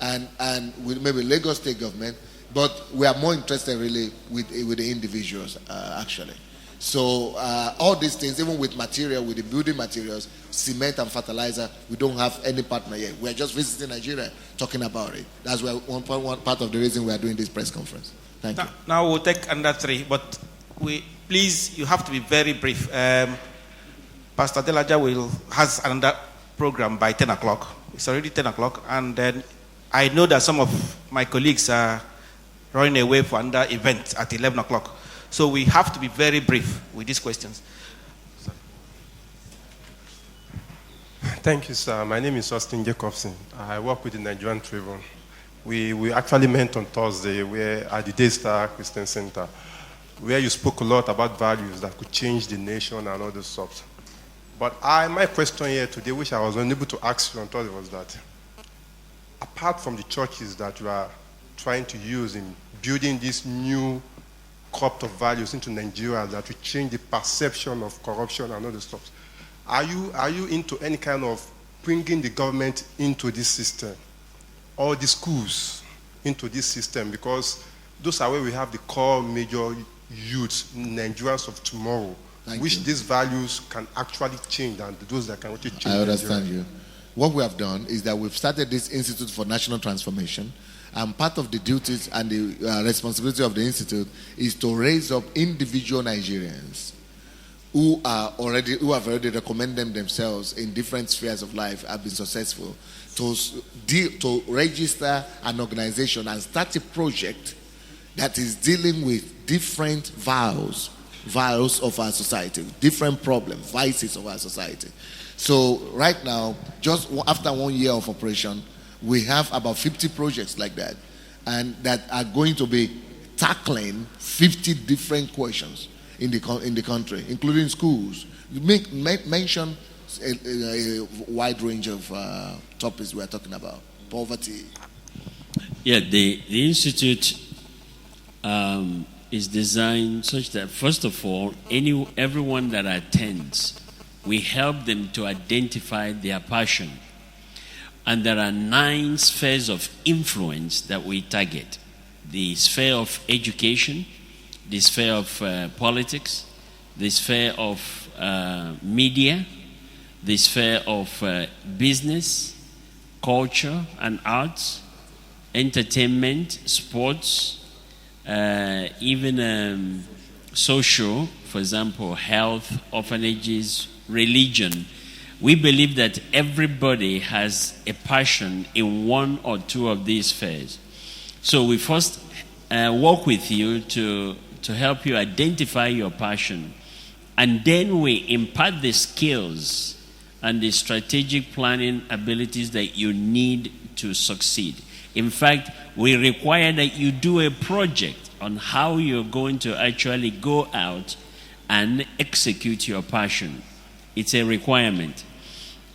And with maybe Lagos state government. But we are more interested really with the individuals, actually. So all these things, even with material, with the building materials, cement and fertilizer, we don't have any partner yet. We are just visiting Nigeria, talking about it. That's why one part of the reason we are doing this press conference. Thank you. Now we'll take another three, but please, you have to be very brief. Pastor Adelaja has another program by 10 o'clock. It's already 10 o'clock, and then I know that some of my colleagues are running away for another event at 11 o'clock. So we have to be very brief with these questions. Thank you, sir. My name is Austin Jacobson. I work with the Nigerian Tribune. We actually met on Thursday. We're at the Daystar Christian Center. where you spoke a lot about values that could change the nation and all this stuff. But my question here today, which I was unable to ask you on Thursday, was that apart from the churches that you are trying to use in building this new crop of values into Nigeria that will change the perception of corruption and all this stuff, are you into any kind of bringing the government into this system or the schools into this system? Because those are where we have the core major youths, Nigerians of tomorrow, these values can actually change, and those that can actually change. I understand you. What we have done is that we've started this Institute for National Transformation, and part of the duties and the responsibility of the Institute is to raise up individual Nigerians who have already recommended themselves in different spheres of life, have been successful, to register an organization and start a project that is dealing with different vials of our society, different problems, vices of our society. So right now, just after 1 year of operation, we have about 50 projects like that, and that are going to be tackling 50 different questions in the country, including schools. You mention a wide range of topics we are talking about. Poverty. Yeah, the Institute is designed such that, first of all, everyone that attends, we help them to identify their passion. And there are 9 spheres of influence that we target. The sphere of education, the sphere of politics, the sphere of media, the sphere of business, culture and arts, entertainment, sports, even social, for example, health, orphanages, religion. We believe that everybody has a passion in one or two of these spheres. So we first work with you to help you identify your passion, and then we impart the skills and the strategic planning abilities that you need to succeed. In fact, we require that you do a project on how you're going to actually go out and execute your passion. It's a requirement.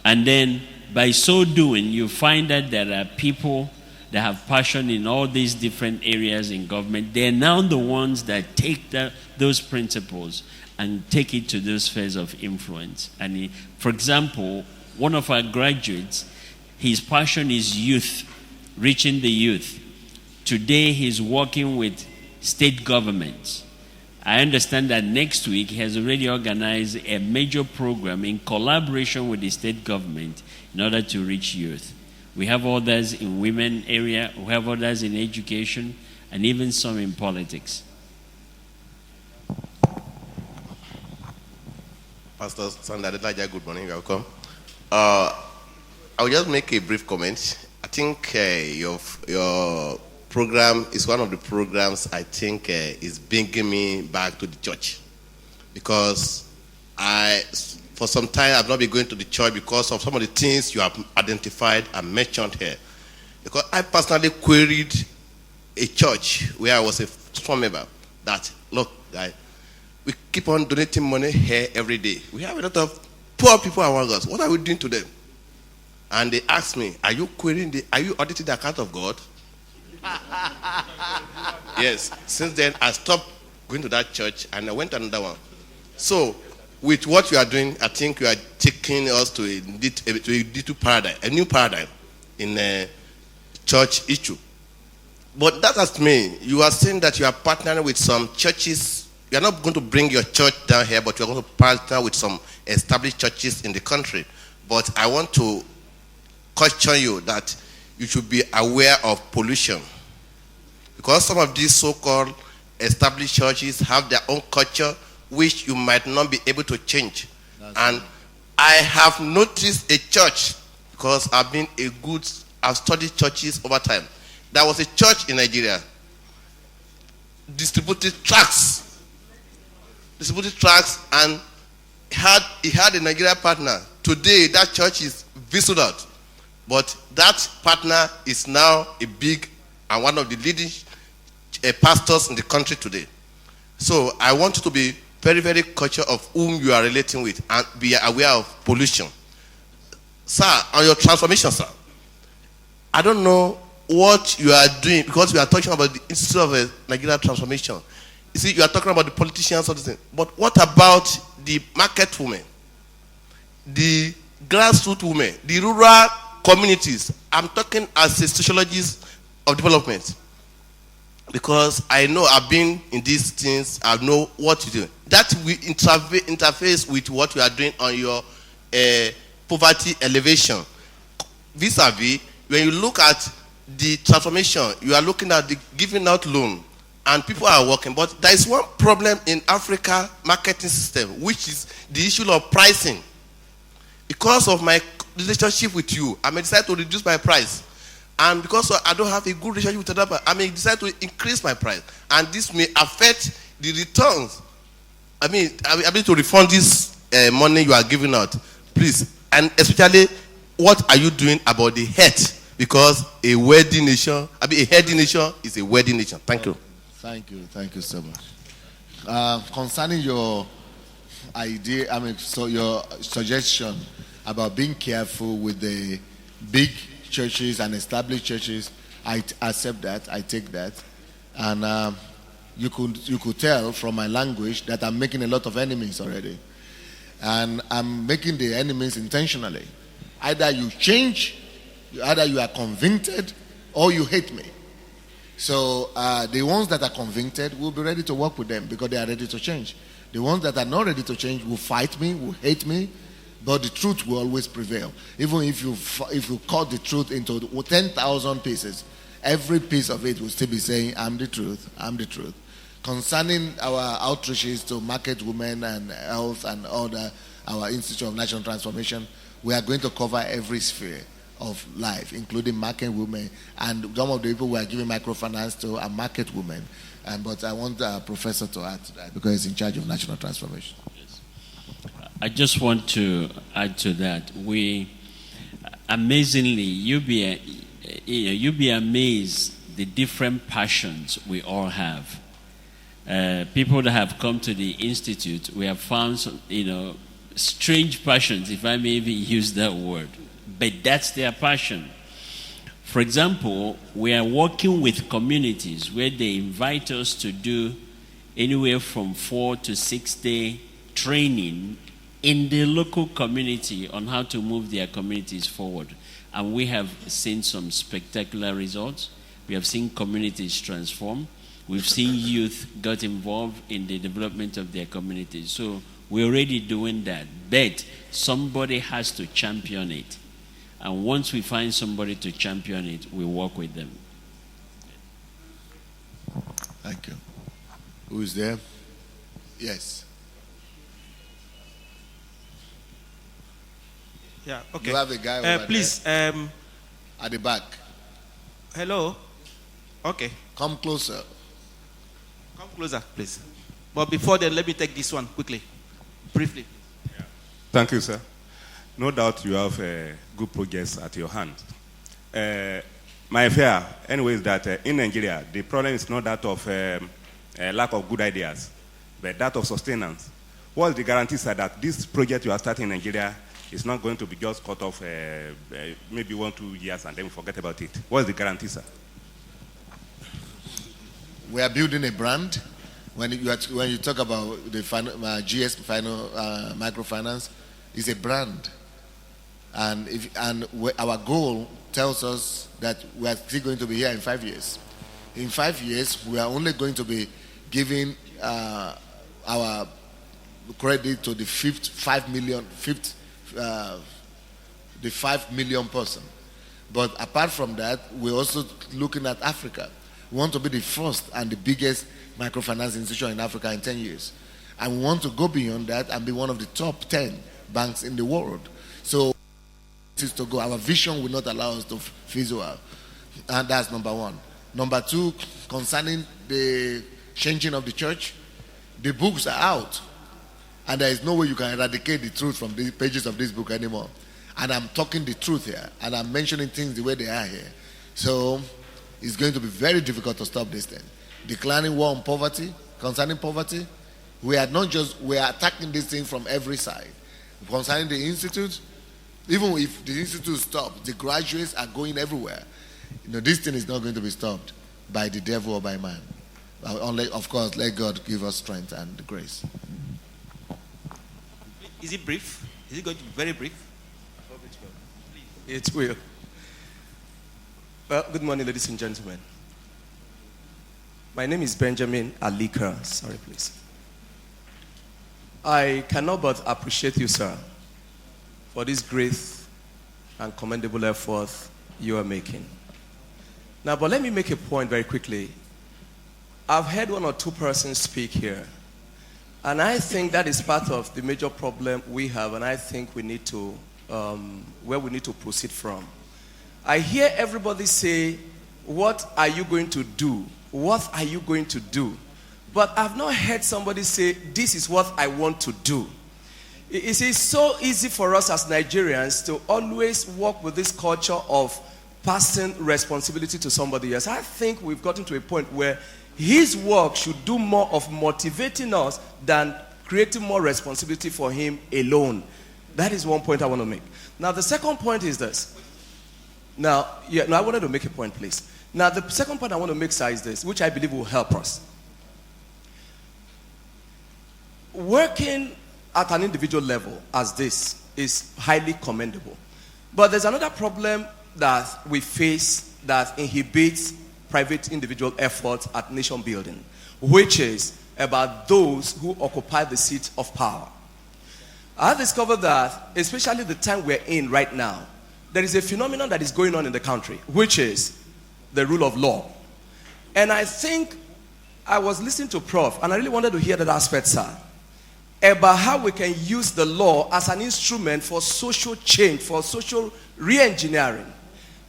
And then by so doing, you find that there are people that have passion in all these different areas in government. They're now the ones that take those principles and take it to those spheres of influence. And for example, one of our graduates, his passion is youth, reaching the youth. Today he's working with state governments. I understand that next week he has already organized a major program in collaboration with the state government in order to reach youth. We have others in women area, we have others in education, and even some in politics. Pastor Adelaja, good morning, welcome. I will just make a brief comment. I think your program is one of the programs I think is bringing me back to the church, because for some time I've not been going to the church because of some of the things you have identified and mentioned here. Because I personally queried a church where I was a strong member that, look, guys, we keep on donating money here every day. We have a lot of poor people around us. What are we doing to them? And they asked me, are you auditing the account of God? Yes. Since then, I stopped going to that church and I went to another one. So, with what you are doing, I think you are taking us to a new paradigm in a church issue. But that doesn't mean you are saying that you are partnering with some churches. You are not going to bring your church down here, but you are going to partner with some established churches in the country. But I want to question you that you should be aware of pollution. Because some of these so-called established churches have their own culture, which you might not be able to change. And I have noticed a church, because I've studied churches over time. There was a church in Nigeria, distributed tracts, and he had a Nigeria partner. Today, that church is visited out. But that partner is now a big and one of the leading pastors in the country today. So I want you to be very, very conscious of whom you are relating with and be aware of pollution. Sir, on your transformation, sir, I don't know what you are doing because we are talking about the Institute of Nigeria Transformation. You see, you are talking about the politicians, all this thing. But what about the market women, the grassroots women, the rural communities? I'm talking as a sociologist of development because I know I've been in these things. I know what you do. That will interface with what you are doing on your poverty elevation. Vis-a-vis, when you look at the transformation, you are looking at the giving out loan, and people are working. But there is one problem in Africa marketing system, which is the issue of pricing. Because of my relationship with you, I may decide to reduce my price. And because I don't have a good relationship with another, I may decide to increase my price. And this may affect the returns. I mean to refund this money you are giving out. Please. And especially, what are you doing about the head? Because a wedding nation, a healthy nation is a wedding nation. Thank you. Thank you so much. Concerning your idea, so your suggestion about being careful with the big churches and established churches, I accept that. I take that, and you could tell from my language that I'm making a lot of enemies already, and I'm making the enemies intentionally. Either you change, either you are convicted, or you hate me. So the ones that are convicted will be ready to work with them because they are ready to change. The ones that are not ready to change will fight me, will hate me, but the truth will always prevail. Even if you cut the truth into 10,000 pieces, every piece of it will still be saying, I'm the truth, I'm the truth. Concerning our outreaches to market women and health and our Institute of National Transformation, we are going to cover every sphere of life, including market women, and some of the people we are giving microfinance to are market women. But I want the professor to add to that because he's in charge of national transformation. Yes. I just want to add to that. Amazingly, you'll be amazed the different passions we all have. People that have come to the institute, we have found strange passions, if I may even use that word. But that's their passion. For example, we are working with communities where they invite us to do anywhere from 4 to 6 day training in the local community on how to move their communities forward. And we have seen some spectacular results. We have seen communities transform. We've seen youth got involved in the development of their communities. So we're already doing that. But somebody has to champion it. And once we find somebody to champion it, we work with them. Thank you. Who is there? Yes. Yeah, okay. You have a guy over please, there. At the back. Hello? Okay. Come closer. Come closer, please. But before then, let me take this one quickly, briefly. Yeah. Thank you, sir. No doubt you have good projects at your hand. My fear, anyway, is that in Nigeria, the problem is not that of lack of good ideas, but that of sustenance. What is the guarantee, sir, that this project you are starting in Nigeria is not going to be just cut off maybe 1-2 years and then we forget about it? What is the guarantee, sir? We are building a brand. When you talk about the GS microfinance, it's a brand. And our goal tells us that we are still going to be here in 5 years. In 5 years, we are only going to be giving our credit to the 5 million person. But apart from that, we're also looking at Africa. We want to be the first and the biggest microfinance institution in Africa in 10 years. And we want to go beyond that and be one of the top 10 banks in the world. So to go. Our vision will not allow us to fizzle out. And that's number one. Number two, concerning the changing of the church, the books are out. And there is no way you can eradicate the truth from the pages of this book anymore. And I'm talking the truth here. And I'm mentioning things the way they are here. So it's going to be very difficult to stop this thing. Declaring war on poverty, concerning poverty. We are attacking this thing from every side. Concerning the institute, even if the institute stops, the graduates are going everywhere. This thing is not going to be stopped by the devil or by man. Only, of course, let God give us strength and grace. Is it brief? Is it going to be very brief? It will. Well, good morning, ladies and gentlemen. My name is Benjamin Alika. Sorry, please. I cannot but appreciate you, sir, for this great and commendable effort you are making. Now, but let me make a point very quickly. I've heard one or two persons speak here, and I think that is part of the major problem we have, and I think we need to, where we need to proceed from. I hear everybody say, what are you going to do? What are you going to do? But I've not heard somebody say, this is what I want to do. It is so easy for us as Nigerians to always work with this culture of passing responsibility to somebody else. I think we've gotten to a point where his work should do more of motivating us than creating more responsibility for him alone. That is one point I want to make. Now, the second point is this. I wanted to make a point, please. Now, the second point I want to make, sir, is this, which I believe will help us. Working at an individual level as this is highly commendable. But there's another problem that we face that inhibits private individual efforts at nation building, which is about those who occupy the seat of power. I discovered that, especially the time we're in right now, there is a phenomenon that is going on in the country, which is the rule of law. And I think I was listening to Prof, and I really wanted to hear that aspect, sir, about how we can use the law as an instrument for social change, for social re-engineering.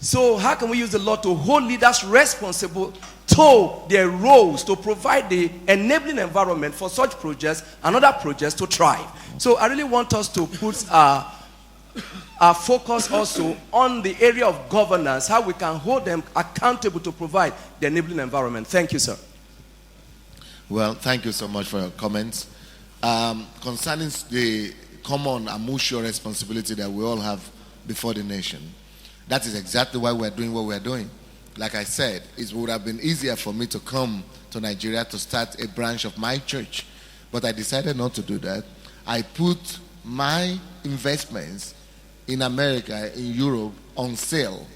So how can we use the law to hold leaders responsible to their roles, to provide the enabling environment for such projects and other projects to thrive? So I really want us to put our focus also on the area of governance, how we can hold them accountable to provide the enabling environment. Thank you, sir. Well, thank you so much for your comments. Concerning the common and mutual responsibility that we all have before the nation, that is exactly why we're doing what we're doing. Like I said, it would have been easier for me to come to Nigeria to start a branch of my church, but I decided not to do that. I put my investments in America, in Europe, on sale,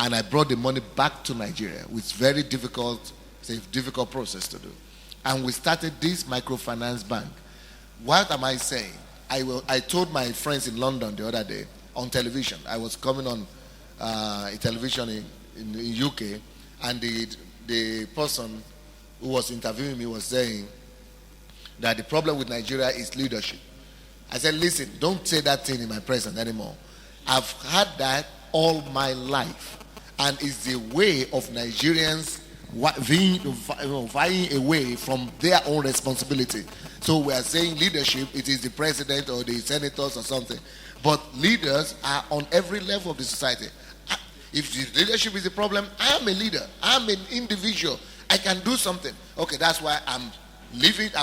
and I brought the money back to Nigeria, which is very difficult. It's a difficult process to do. And we started this microfinance bank. What am I saying? I told my friends in London the other day on television. I was coming on a television in the UK, and the person who was interviewing me was saying that the problem with Nigeria is leadership. I said, listen, don't say that thing in my presence anymore. I've had that all my life, and it's the way of Nigerians vying away from their own responsibility. So we are saying leadership, it is the president or the senators or something. But leaders are on every level of the society. If the leadership is the problem, I am a leader. I am an individual. I can do something. Okay, that's why I'm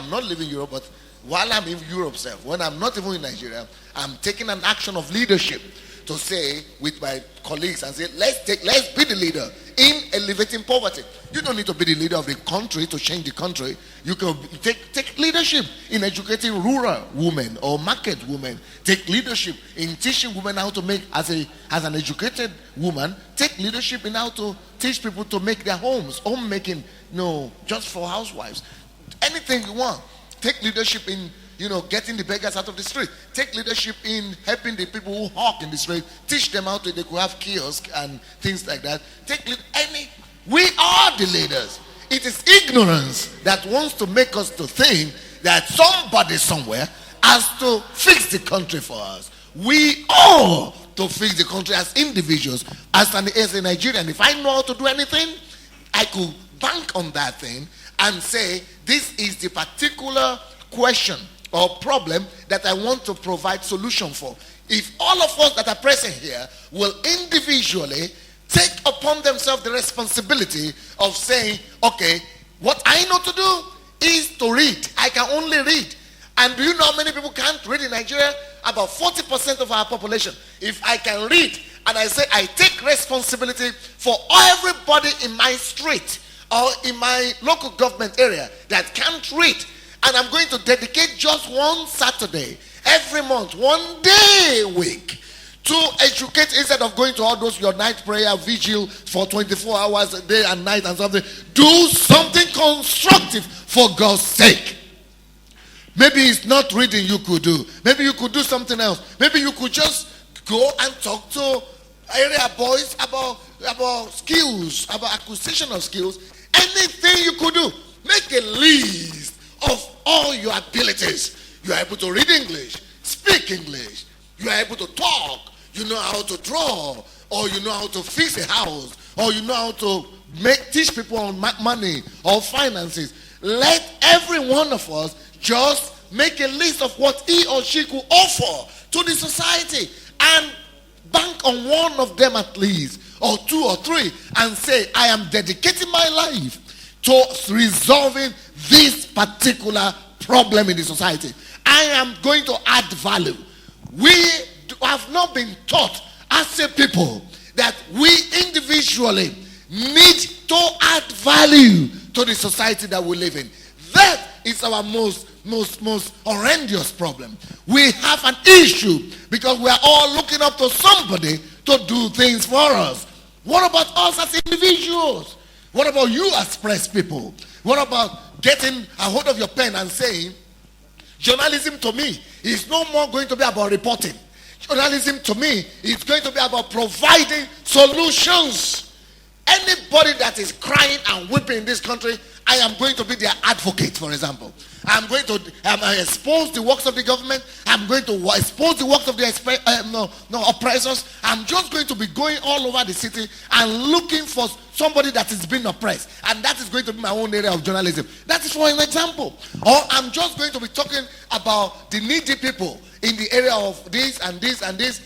not living Europe, but while I'm in Europe, when I'm not even in Nigeria, I'm taking an action of leadership to say with my colleagues and say, let's be the leader in elevating poverty. You don't need to be the leader of the country to change the country. You can take leadership in educating rural women or market women. Take leadership in teaching women how to make, as an educated woman, take leadership in how to teach people to make their homes, homemaking, just for housewives. Anything you want. Take leadership in, getting the beggars out of the street. Take leadership in helping the people who hawk in the street. Teach them how they could have kiosks and things like that. We are the leaders. It is ignorance that wants to make us to think that somebody somewhere has to fix the country for us. We all to fix the country as individuals, as a Nigerian. If I know how to do anything, I could bank on that thing and say, this is the particular question or problem that I want to provide solution for. If all of us that are present here will individually take upon themselves the responsibility of saying, okay, what I know to do is to read. I can only read. And do you know how many people can't read in Nigeria? About 40% of our population. If I can read and I say I take responsibility for everybody in my street or in my local government area that can't read, and I'm going to dedicate just one Saturday every month, one day a week, to educate instead of going to all those your night prayer vigil for 24 hours a day and night and something. Do something constructive for God's sake. Maybe it's not reading you could do. Maybe you could do something else. Maybe you could just go and talk to area boys about skills, about acquisition of skills. Anything you could do. Make a list of all your abilities. You are able to read English, speak English. You are able to talk. You know how to draw, or you know how to fix a house, or you know how to teach people on money or finances. Let every one of us just make a list of what he or she could offer to the society and bank on one of them at least, or two or three, and say, I am dedicating my life to resolving this particular problem in the society. I am going to add value. We have not been taught as a people that we individually need to add value to the society that we live in. That is our most horrendous problem. We have an issue because we are all looking up to somebody to do things for us. What about us as individuals? What about you as press people? What about getting a hold of your pen and saying, journalism to me is no more going to be about reporting. Journalism to me is going to be about providing solutions. Anybody that is crying and weeping in this country, I am going to be their advocate, for example. I'm going to expose the works of the government. I'm going to expose the works of the oppressors. I'm just going to be going all over the city and looking for somebody that is being oppressed. And that is going to be my own area of journalism. That is for an example. Or I'm just going to be talking about the needy people in the area of this and this and this.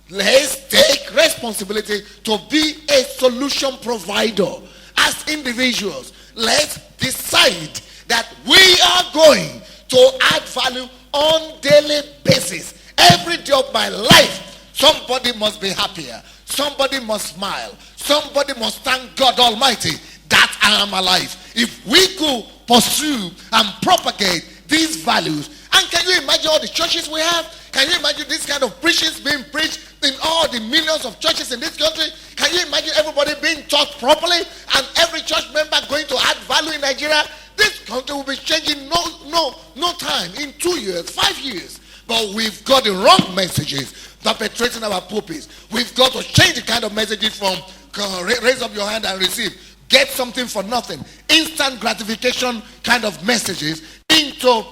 Let's take responsibility to be a solution provider as individuals. Let's decide that we are going to add value on daily basis. Every day of my life, somebody must be happier. Somebody must smile. Somebody must thank God Almighty that I am alive. If we could pursue and propagate these values, and can you imagine all the churches we have? Can you imagine this kind of preachings being preached in all the millions of churches in this country? Can you imagine everybody being taught properly and every church member going to add value in Nigeria? This country will be changing no time, in 2 years, 5 years. But we've got the wrong messages perpetrating our pulpits. We've got to change the kind of messages from raise up your hand and receive, get something for nothing, instant gratification kind of messages, into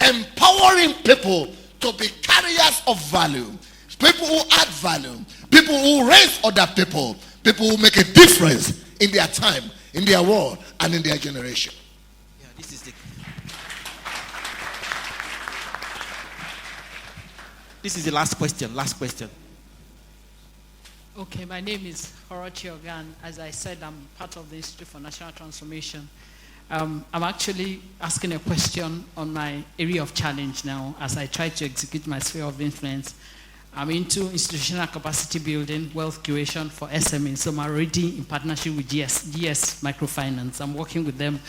empowering people to be carriers of value, people who add value, people who raise other people, people who make a difference in their time, in their world, and in their generation. Yeah, this is the last question. Okay, my name is Horochi Ogan. As I said, I'm part of the Institute for National Transformation. I'm actually asking a question on my area of challenge now as I try to execute my sphere of influence. I'm into institutional capacity building, wealth creation for SMEs. So I'm already in partnership with GS Microfinance. I'm working with them.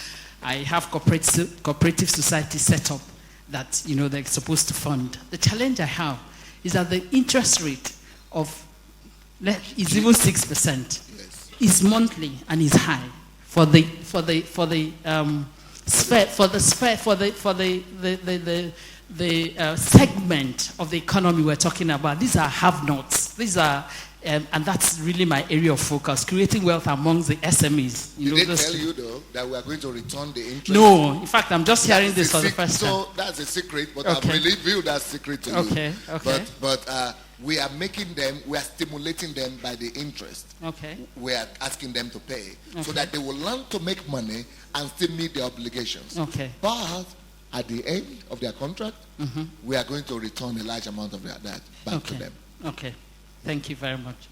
I have cooperative society set up that they're supposed to fund. The challenge I have is that the interest rate is even 6%. Is monthly and is high. For the segment of the economy we're talking about. These are have-nots. These are, and that's really my area of focus: creating wealth amongst the SMEs. Did they tell you though that we are going to return the interest? No, in fact, I'm just hearing this for the first time. So that's a secret, but I've revealed that secret to you. Okay. But we are making them, we are stimulating them by the interest. Okay. We are asking them to pay so that they will learn to make money and still meet their obligations. Okay. But at the end of their contract, we are going to return a large amount of that back to them. Okay. Thank you very much.